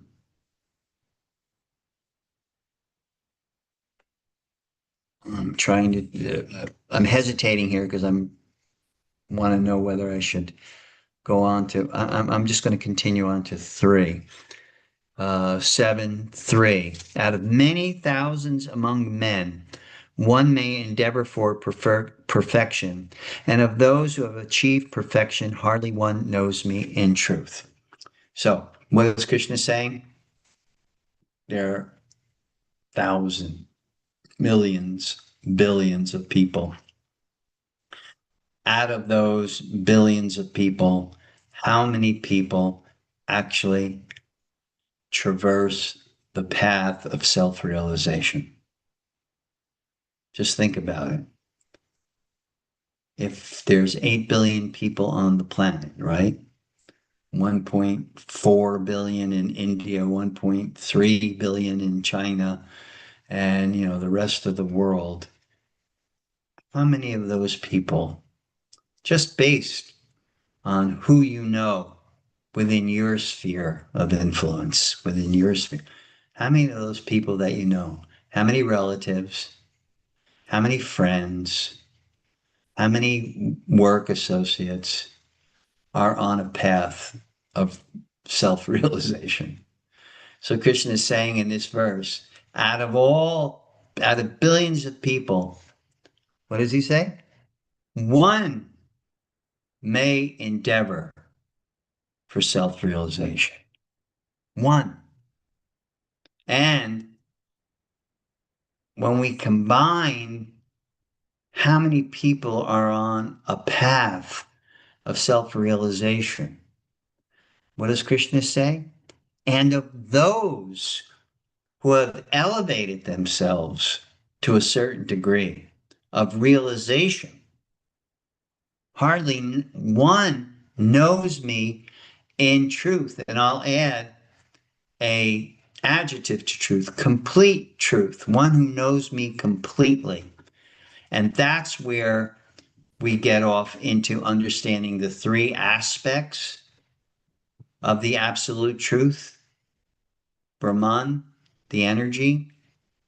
hesitating here because I'm want to know whether I should go on to, I'm just going to continue on to 3. 7:3. Out of many thousands among men, one may endeavor for perfection, and of those who have achieved perfection, hardly one knows me in truth. So, what is Krishna saying? There are thousands, millions, billions of people. Out of those billions of people, how many people actually traverse the path of self-realization? Just think about it. If there's 8 billion people on the planet, right? 1.4 billion in India, 1.3 billion in China, and the rest of the world. How many of those people, just based on who you know within your sphere of influence, within your sphere, how many of those people that you know, how many relatives, how many friends, how many work associates are on a path of self-realization? So Krishna is saying in this verse, out of billions of people, what does he say? One may endeavor for self-realization. One. And when we combine how many people are on a path of self-realization, what does Krishna say? And of those who have elevated themselves to a certain degree of realization, hardly one knows me in truth. And I'll add a adjective to truth, complete truth, one who knows me completely. And that's where we get off into understanding the three aspects of the absolute truth: Brahman, the energy;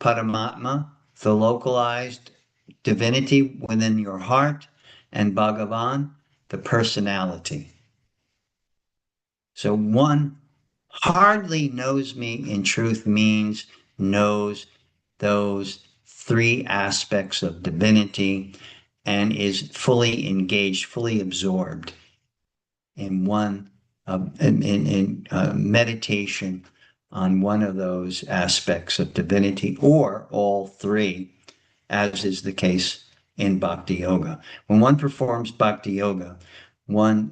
Paramatma, the localized divinity within your heart; and Bhagavan, the personality. So one hardly knows me in truth means knows those three aspects of divinity and is fully engaged, fully absorbed in one in meditation on one of those aspects of divinity, or all three, as is the case in bhakti yoga. When one performs bhakti yoga, one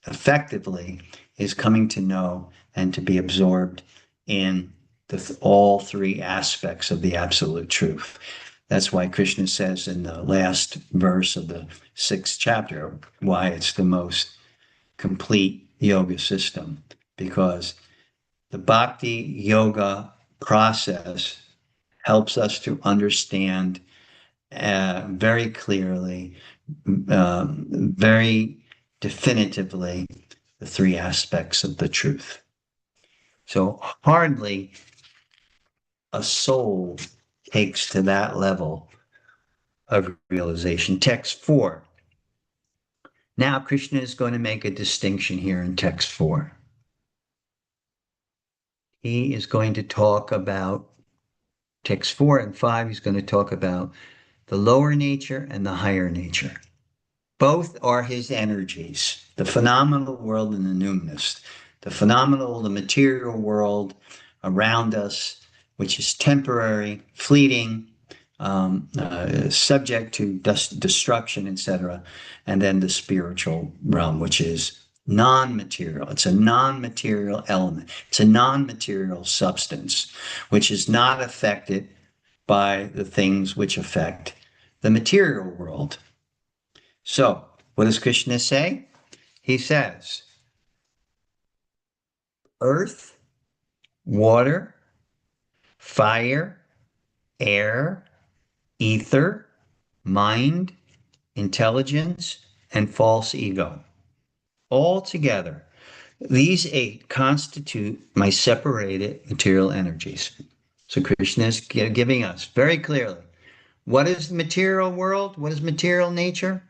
effectively is coming to know and to be absorbed in all three aspects of the absolute truth. That's why Krishna says in the last verse of the 6th chapter why it's the most complete yoga system, because the bhakti yoga process helps us to understand very clearly, very definitively, the three aspects of the truth. So hardly a soul takes to that level of realization. Text 4. Now Krishna is going to make a distinction here in text 4. He is going to talk about text 4 and 5. He's going to talk about the lower nature and the higher nature. Both are his energies, the phenomenal world and the numinous. The phenomenal, the material world around us, which is temporary, fleeting, subject to destruction, etc. And then the spiritual realm, which is non-material. It's a non-material element. It's a non-material substance, which is not affected by the things which affect the material world. So, what does Krishna say? He says, earth, water, fire, air, ether, mind, intelligence, and false ego. All together, these 8 constitute my separated material energies. So Krishna is giving us very clearly, what is the material world? What is material nature?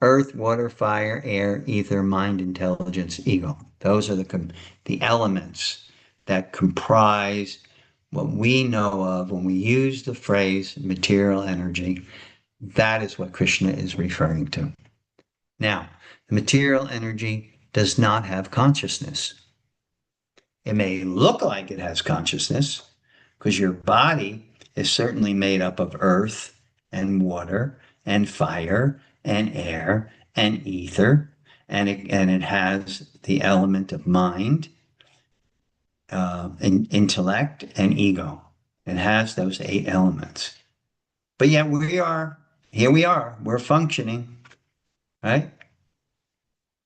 Earth, water, fire, air, ether, mind, intelligence, ego. Those are the elements that comprise what we know of when we use the phrase material energy. That is what Krishna is referring to. Now, the material energy does not have consciousness. It may look like it has consciousness because your body is certainly made up of earth and water and fire and air and ether, and it has the element of mind, and intellect, and ego. It has those 8 elements. But yet here we are, we're functioning, right?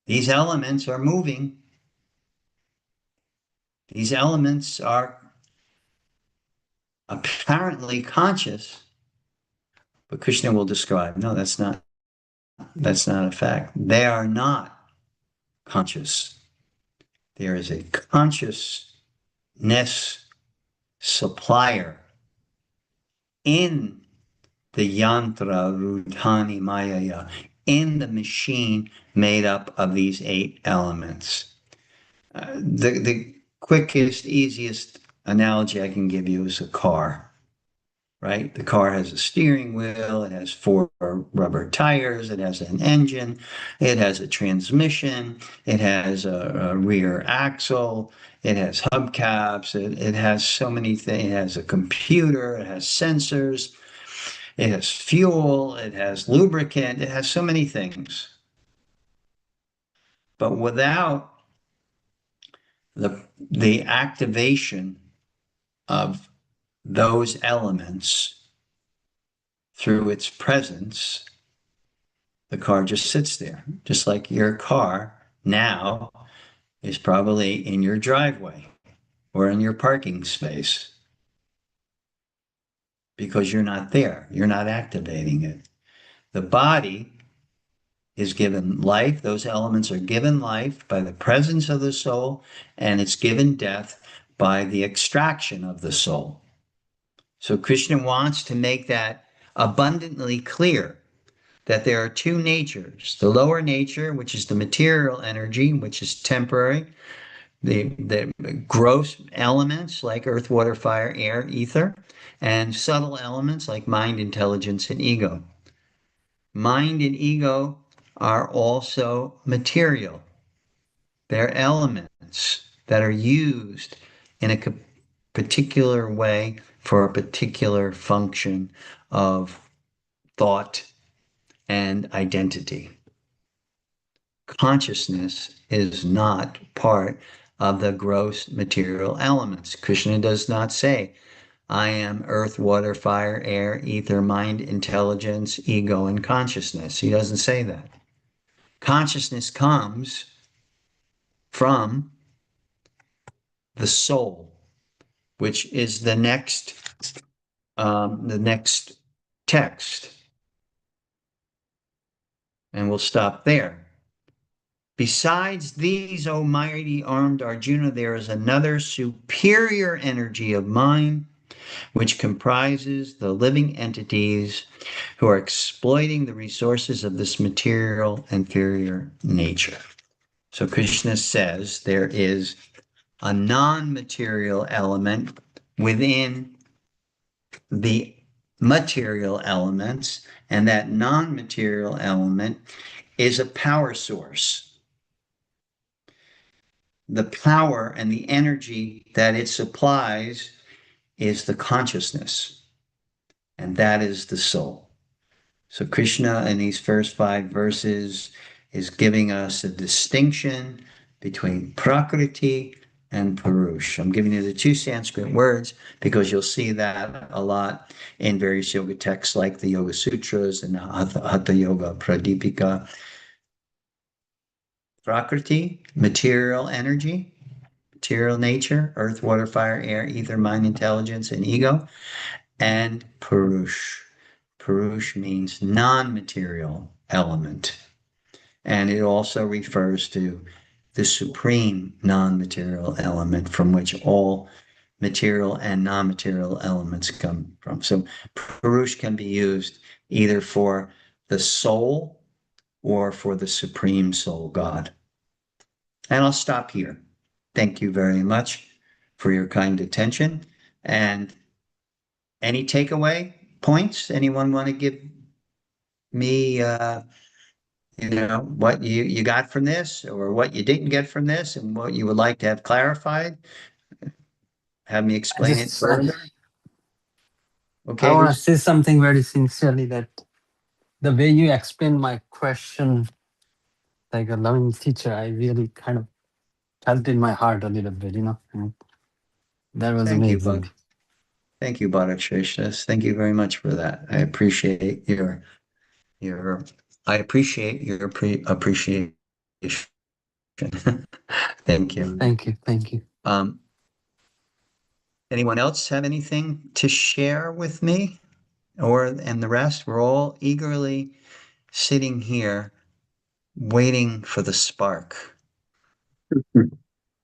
These elements are moving. These elements are apparently conscious, but Krishna will describe, no, that's not a fact. They are not conscious. There is a consciousness supplier in the yantra rudhani mayaya, in the machine made up of these 8 elements. The quickest, easiest analogy I can give you is a car, right? The car has a steering wheel, it has four rubber tires, it has an engine, it has a transmission, it has a rear axle, it has hubcaps, it has so many things, it has a computer, it has sensors, it has fuel, it has lubricant, it has so many things. But without the activation of those elements through its presence, the car just sits there, just like your car now is probably in your driveway or in your parking space because you're not there. You're not activating it. The body is given life. Those elements are given life by the presence of the soul, and it's given death by the extraction of the soul. So Krishna wants to make that abundantly clear that there are two natures, the lower nature, which is the material energy, which is temporary, the gross elements like earth, water, fire, air, ether, and subtle elements like mind, intelligence, and ego. Mind and ego are also material. They're elements that are used in a particular way for a particular function of thought and identity. Consciousness is not part of the gross material elements. Krishna does not say, I am earth, water, fire, air, ether, mind, intelligence, ego, and consciousness. He doesn't say that. Consciousness comes from the soul, which is the next text. And we'll stop there. Besides these, O mighty armed Arjuna, there is another superior energy of mind, which comprises the living entities who are exploiting the resources of this material inferior nature. So Krishna says there is a non-material element within the material elements, and that non-material element is a power source. The power and the energy that it supplies is the consciousness, and that is the soul. So Krishna in these first 5 verses is giving us a distinction between Prakriti and Purush. I'm giving you the two Sanskrit words because you'll see that a lot in various yoga texts like the Yoga Sutras and Hatha Yoga Pradipika. Prakriti, material energy, material nature, earth, water, fire, air, ether, mind, intelligence, and ego, and Purush. Purush means non-material element. And it also refers to the supreme non-material element from which all material and non-material elements come from. So Purush can be used either for the soul or for the supreme soul, God. And I'll stop here. Thank you very much for your kind attention. And any takeaway points? Anyone want to give me, what you got from this or what you didn't get from this and what you would like to have clarified? Have me I explain it just further. I Okay, want to who's say something very sincerely that the way you explained my question, like a loving teacher, I really kind of felt in my heart a little bit, And that was thank you, amazing. Bud. Thank you, Bharat. Thank you very much for that. I appreciate your I appreciate your appreciation. Thank you. Thank you. Thank you. Um, Anyone else have anything to share with me and the rest? We're all eagerly sitting here waiting for the spark.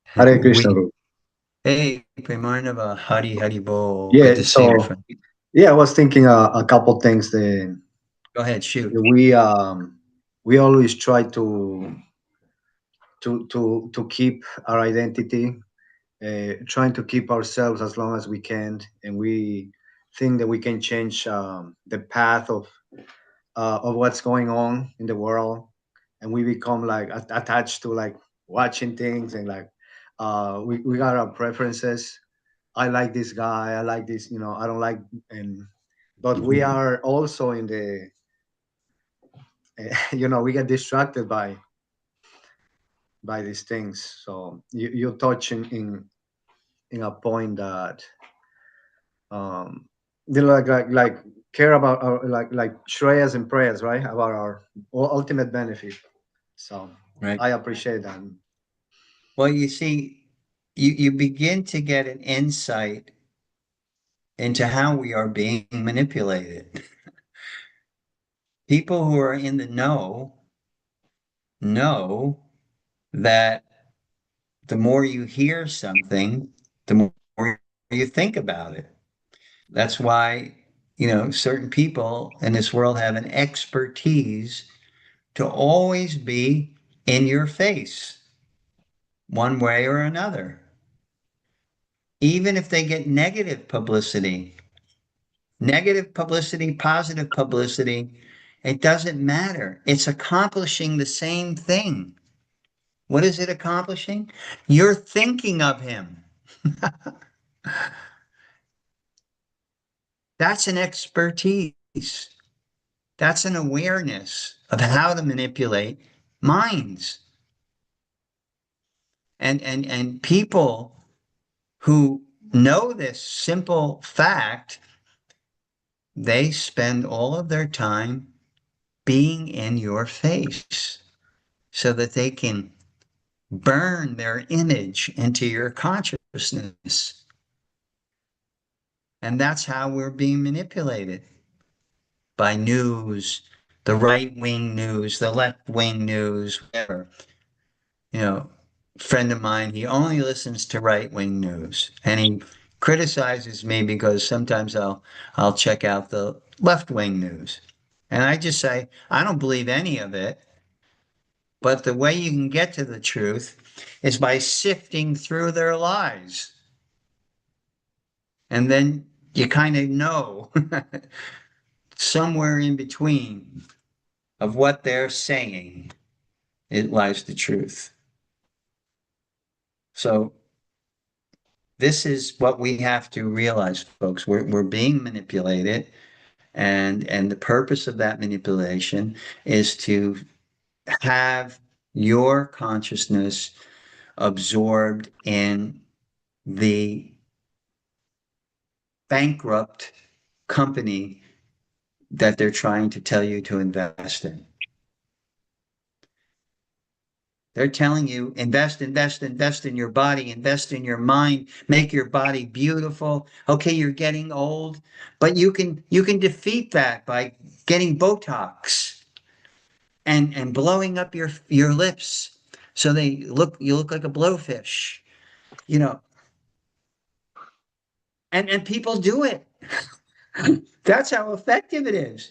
Hare Krishna, We Guru. Hey, Premarnava, Hari Hari Bo. Good Yeah, to see you, so friend. yeah, I was thinking a couple things that Go ahead, shoot. we always try to keep our identity, trying to keep ourselves as long as we can, and we think that we can change the path of what's going on in the world, and we become like attached to like watching things, and like we got our preferences. I like this guy, I like this, I don't like. And but we Mhm. are also in the we get distracted by these things. So you touch in a point that um like care about our like shreyas and prayers, right, about our ultimate benefit. So Right. I appreciate that. Well, you see, you begin to get an insight into how we are being manipulated. People who are in the know that the more you hear something, the more you think about it. That's why, certain people in this world have an expertise to always be in your face, one way or another. Even if they get negative publicity, positive publicity, it doesn't matter. It's accomplishing the same thing. What is it accomplishing? You're thinking of him. That's an expertise. That's an awareness of how to manipulate minds. And people who know this simple fact, they spend all of their time being in your face so that they can burn their image into your consciousness. And that's how we're being manipulated by news, the right wing news, the left wing news, whatever. You know, friend of mine, he only listens to right wing news, and he criticizes me because sometimes I'll check out the left wing news. And I just say, I don't believe any of it. But the way you can get to the truth is by sifting through their lies. And then you kind of know somewhere in between of what they're saying, it lies the truth. So this is what we have to realize, folks. We're being manipulated, and the purpose of that manipulation is to have your consciousness absorbed in the bankrupt company that they're trying to tell you to invest in. They're telling you invest, invest, invest in your body, invest in your mind, make your body beautiful. Okay, you're getting old, but you can defeat that by getting Botox and blowing up your lips so you look like a blowfish, you know. And people do it. That's how effective it is.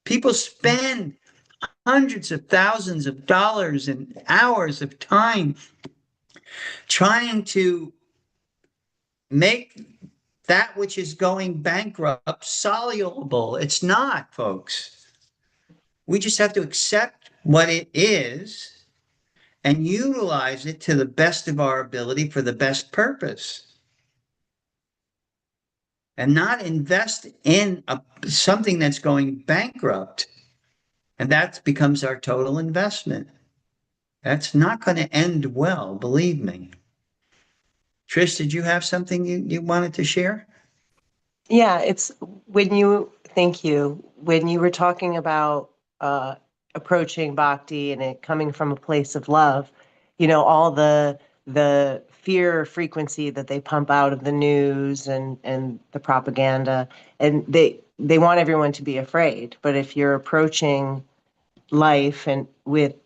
People spend hundreds of thousands of dollars and hours of time trying to make that which is going bankrupt soluble. It's not, folks. We just have to accept what it is and utilize it to the best of our ability for the best purpose and not invest in something that's going bankrupt. And that becomes our total investment. That's not going to end well, believe me. Trish, did you have something you wanted to share? Yeah, it's thank you. When you were talking about uh, approaching bhakti and it coming from a place of love, all the fear frequency that they pump out of the news and the propaganda, and they want everyone to be afraid. But if you're approaching life and with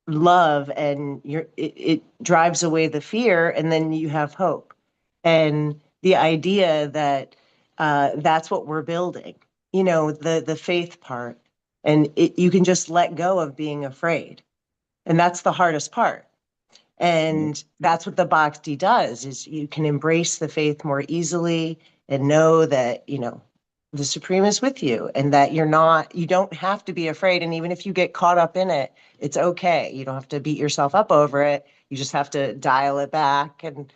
love and it drives away the fear, and then you have hope. And the idea that that's what we're building, the faith part, and you can just let go of being afraid, and that's the hardest part. And that's what the bhakti does, is you can embrace the faith more easily, and know that, the Supreme is with you, and that you don't have to be afraid. And even if you get caught up in it, it's okay. You don't have to beat yourself up over it. You just have to dial it back and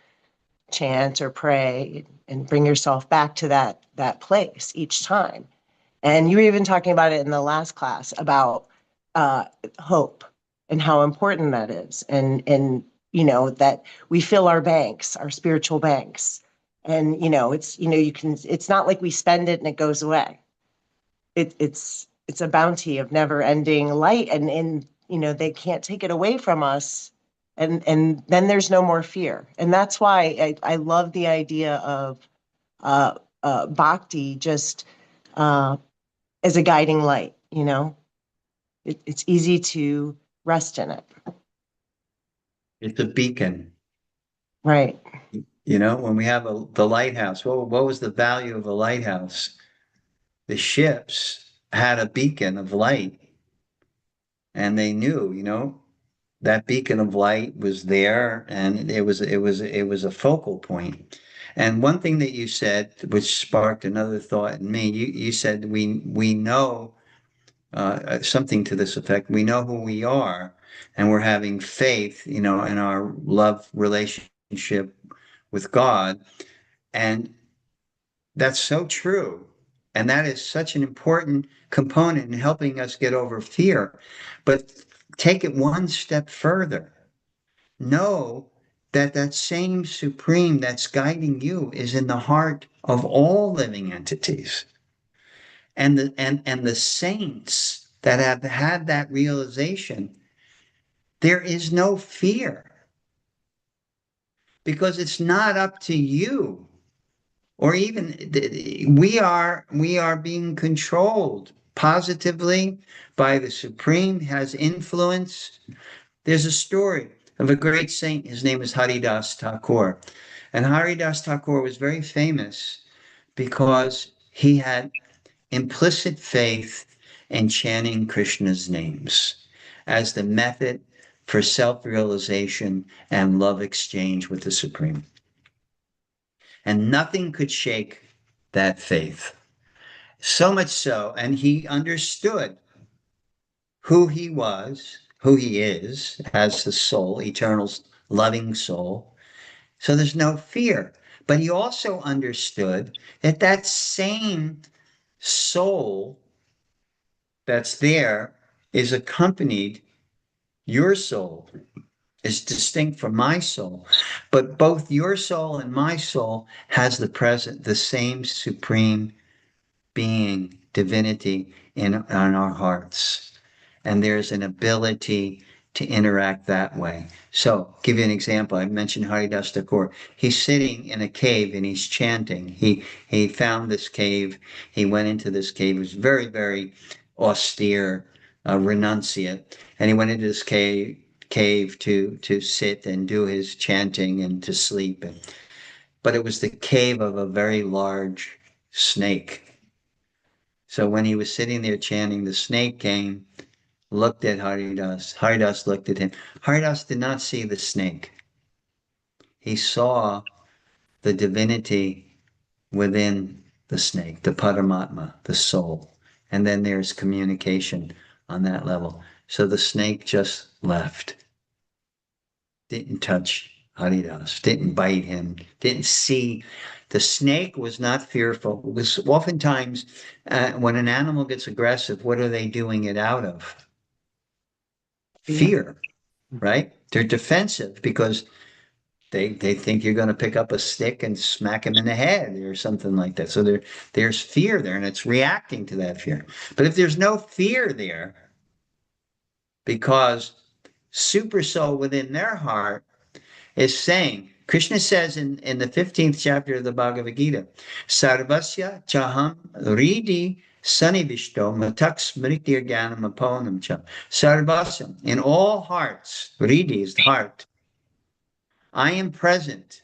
chant or pray and bring yourself back to that place each time. And you were even talking about it in the last class about hope and how important that is. And that we fill our banks, our spiritual banks. And, it's not like we spend it and it goes away. It's a bounty of never ending light. And, they can't take it away from us. And then there's no more fear. And that's why I love the idea of bhakti just as a guiding light. It's easy to rest in it. It's a beacon. Right. When we have the lighthouse, what was the value of a lighthouse? The ships had a beacon of light, and they knew, that beacon of light was there, and it was a focal point. And one thing that you said, which sparked another thought in me, you said we know something to this effect. We know who we are, and we're having faith, in our love relationship with God, and that's so true. And that is such an important component in helping us get over fear. But take it one step further. Know that that same supreme that's guiding you is in the heart of all living entities. And the saints that have had that realization, there is no fear because it's not up to you, or even we are being controlled positively by the Supreme, has influence. There's a story of a great saint. His name is Haridas Thakur. And Haridas Thakur was very famous because he had implicit faith in chanting Krishna's names as the method for self-realization and love exchange with the Supreme. And nothing could shake that faith. So much so, and he understood who he was, who he is as the soul, eternal loving soul. So there's no fear. But he also understood that that same soul that's there is accompanied, your soul is distinct from my soul, but both your soul and my soul has the same supreme being, divinity in our hearts. And there's an ability to interact that way. So, give you an example. I mentioned Haridas Thakur. He's sitting in a cave and he's chanting. He found this cave. He went into this cave. It was very, very austere, renunciate, and he went into this cave to sit and do his chanting and to sleep. But it was the cave of a very large snake. So when he was sitting there chanting, the snake came, looked at Haridas. Haridas looked at him. Haridas did not see the snake. He saw the divinity within the snake, the Paramatma, the soul. And then there's communication on that level. So the snake just left. Didn't touch Haridas, didn't bite him, didn't see. The snake was not fearful. It was oftentimes when an animal gets aggressive, what are they doing it out of? Fear, right? They're defensive because they think you're going to pick up a stick and smack him in the head or something like that. So there's fear there, and it's reacting to that fear. But if there's no fear there, because super soul within their heart is saying, Krishna says in the 15th chapter of the Bhagavad Gita, Sarvasya chaham ridi sanivishto matak smritir gyanam aponam cha. Sarvasya, in all hearts, ridi is the heart. I am present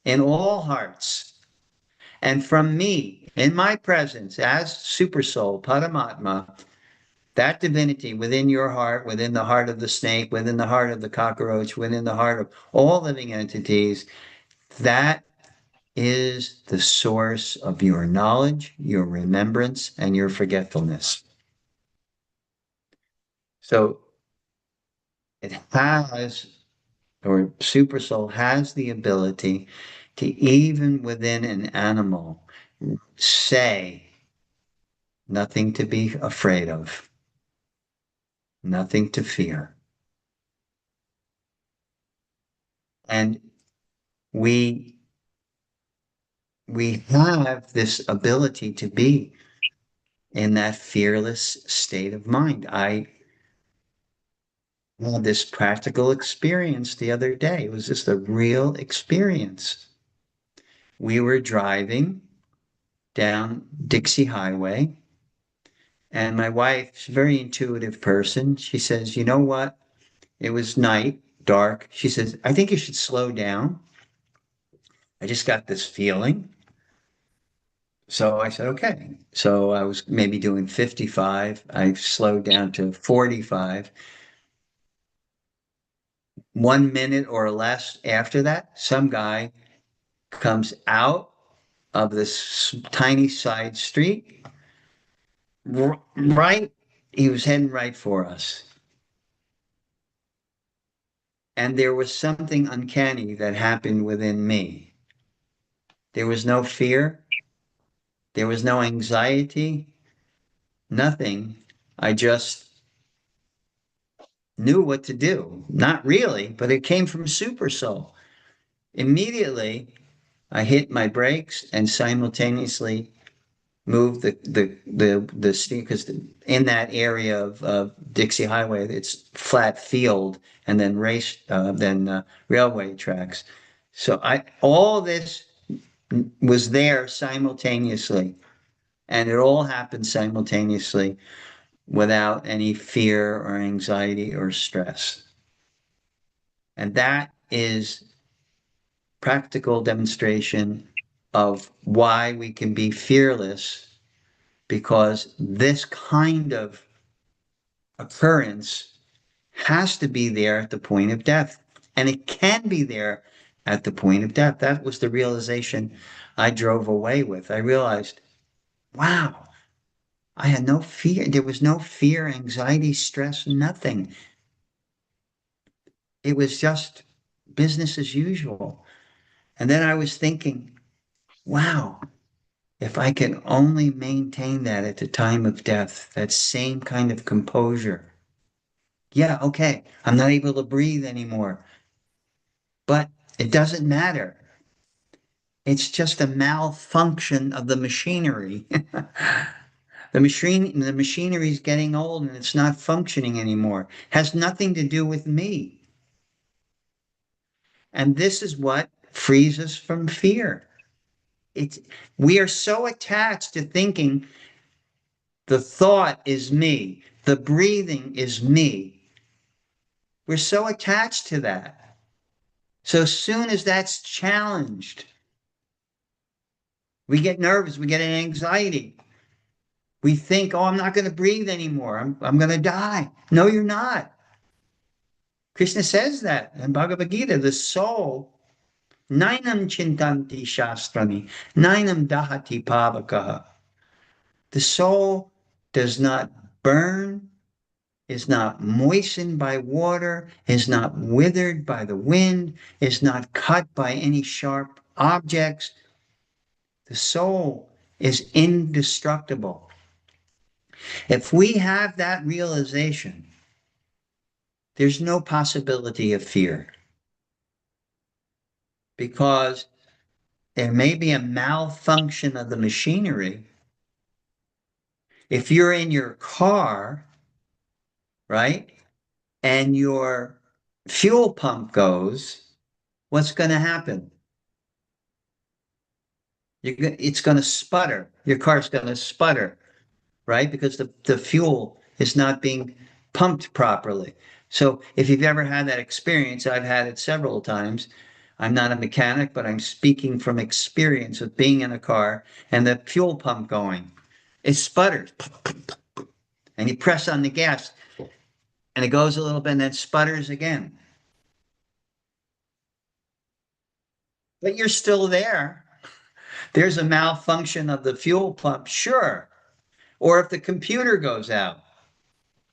in all hearts. And from me, in my presence as super soul, Paramatma, that divinity within your heart, within the heart of the snake, within the heart of the cockroach, within the heart of all living entities, that is the source of your knowledge, your remembrance, and your forgetfulness. So it has, or Supersoul has the ability to, even within an animal, say nothing to be afraid of, nothing to fear. And we have this ability to be in that fearless state of mind. I had this practical experience the other day. It was just a real experience. We were driving down Dixie Highway, and my wife, she's a very intuitive person. She says, you know what? It was night, dark. She says, I think you should slow down. I just got this feeling. So I said, okay. So I was maybe doing 55. I slowed down to 45. 1 minute or less after that, some guy comes out of this tiny side street, right? He was heading right for us. And there was something uncanny that happened within me. There was no fear. There was no anxiety, nothing. I just knew what to do. Not really, but it came from Super Soul. Immediately, I hit my brakes and simultaneously moved the steam, because in that area of Dixie Highway, it's flat field and then railway tracks. So all this was there simultaneously, and it all happened simultaneously without any fear or anxiety or stress. And that is practical demonstration of why we can be fearless, because this kind of occurrence has to be there at the point of death. And it can be there at the point of death. That was the realization I drove away with. I realized, wow, I had no fear. There was no fear, anxiety, stress, nothing. It was just business as usual. And then I was thinking, wow, if I can only maintain that at the time of death, that same kind of composure. Yeah, okay, I'm not able to breathe anymore, but it doesn't matter. It's just a malfunction of the machinery. The machinery is getting old and it's not functioning anymore. Has nothing to do with me. And this is what frees us from fear. It's we are so attached to thinking the thought is me, the breathing is me. We're so attached to that. So soon as that's challenged, we get nervous, we get an anxiety. We think, oh, I'm not going to breathe anymore. I'm going to die. No, you're not. Krishna says that in Bhagavad Gita, the soul, nainam chintanti shastrami, nainam dahati pavakaha. The soul does not burn, is not moistened by water, is not withered by the wind, is not cut by any sharp objects. The soul is indestructible. If we have that realization, there's no possibility of fear, because there may be a malfunction of the machinery. If you're in your car, right, and your fuel pump goes, what's going to happen? It's going to sputter. Your car's going to sputter, right? Because the fuel is not being pumped properly. So if you've ever had that experience, I've had it several times. I'm not a mechanic, but I'm speaking from experience of being in a car and the fuel pump going. It sputters. And you press on the gas and it goes a little bit and then sputters again. But you're still there. There's a malfunction of the fuel pump, sure. Or if the computer goes out,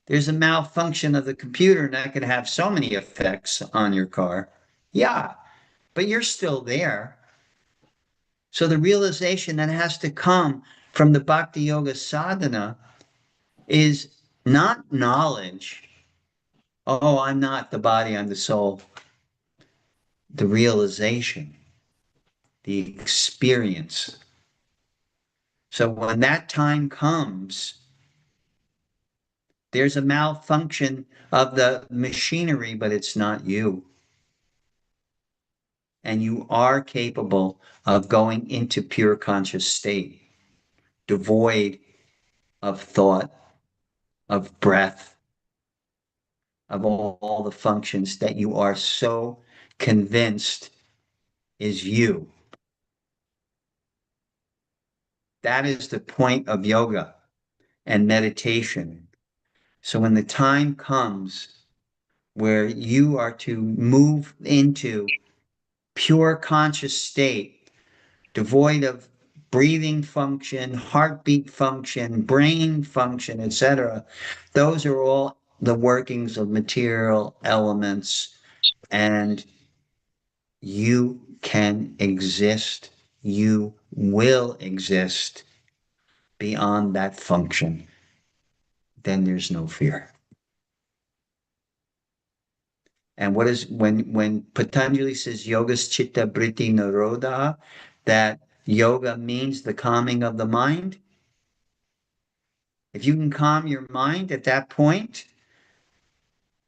there's a malfunction of the computer, and that could have so many effects on your car. Yeah, but you're still there. So the realization that has to come from the Bhakti Yoga sadhana is not knowledge. Oh, I'm not the body, I'm the soul. The realization, the experience. So when that time comes, there's a malfunction of the machinery, but it's not you. And you are capable of going into pure conscious state, devoid of thought, of breath, of all the functions that you are so convinced is you. That is the point of yoga and meditation. So when the time comes where you are to move into pure conscious state, devoid of breathing function, heartbeat function, brain function, etc., those are all the workings of material elements, and you can exist, you will exist beyond that function. Then there's no fear. And what is when Patanjali says yogas chitta britti nirodha, that yoga means the calming of the mind? If you can calm your mind at that point,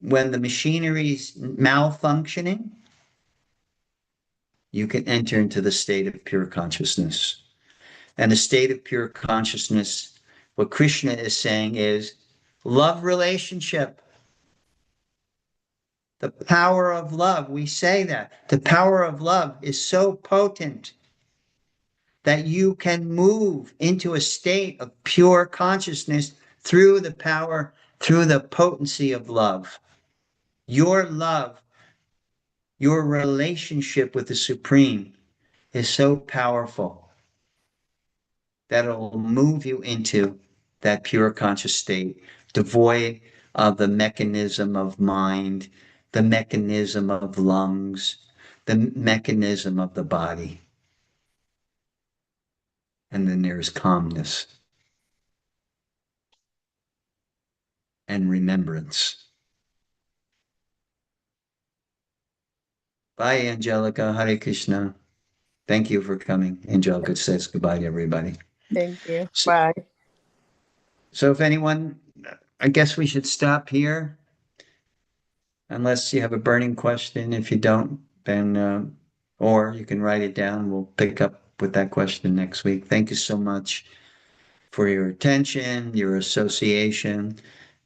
when the machinery's malfunctioning, you can enter into the state of pure consciousness. And the state of pure consciousness, what Krishna is saying is love relationship. The power of love, we say that. The power of love is so potent that you can move into a state of pure consciousness through the power, through the potency of love. Your love, your relationship with the Supreme is so powerful that it will move you into that pure conscious state, devoid of the mechanism of mind, the mechanism of lungs, the mechanism of the body. And then there's calmness and remembrance. Bye, Angelica. Hare Krishna. Thank you for coming. Angelica says goodbye to everybody. Thank you. So, Bye. so if anyone, I guess we should stop here. Unless you have a burning question. If you don't, then, or you can write it down. We'll pick up with that question next week. Thank you so much for your attention, your association,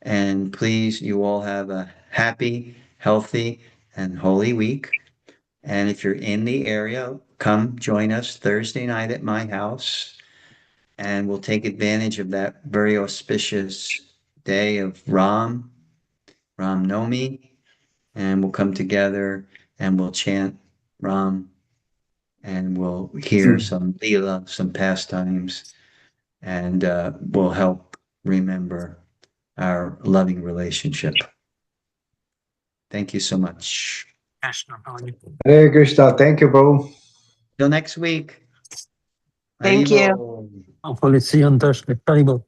and please, you all have a happy, healthy, and holy week. And if you're in the area, come join us Thursday night at my house, and we'll take advantage of that very auspicious day of Ram Nomi, and we'll come together and we'll chant Ram, and we'll hear some Leela, some pastimes, and we'll help remember our loving relationship. Thank you so much. Krishna, how are you? Hare Krishna. Thank you, bro. Till next week. Thank you. Haribol. Hopefully see you on Thursday. Terrible.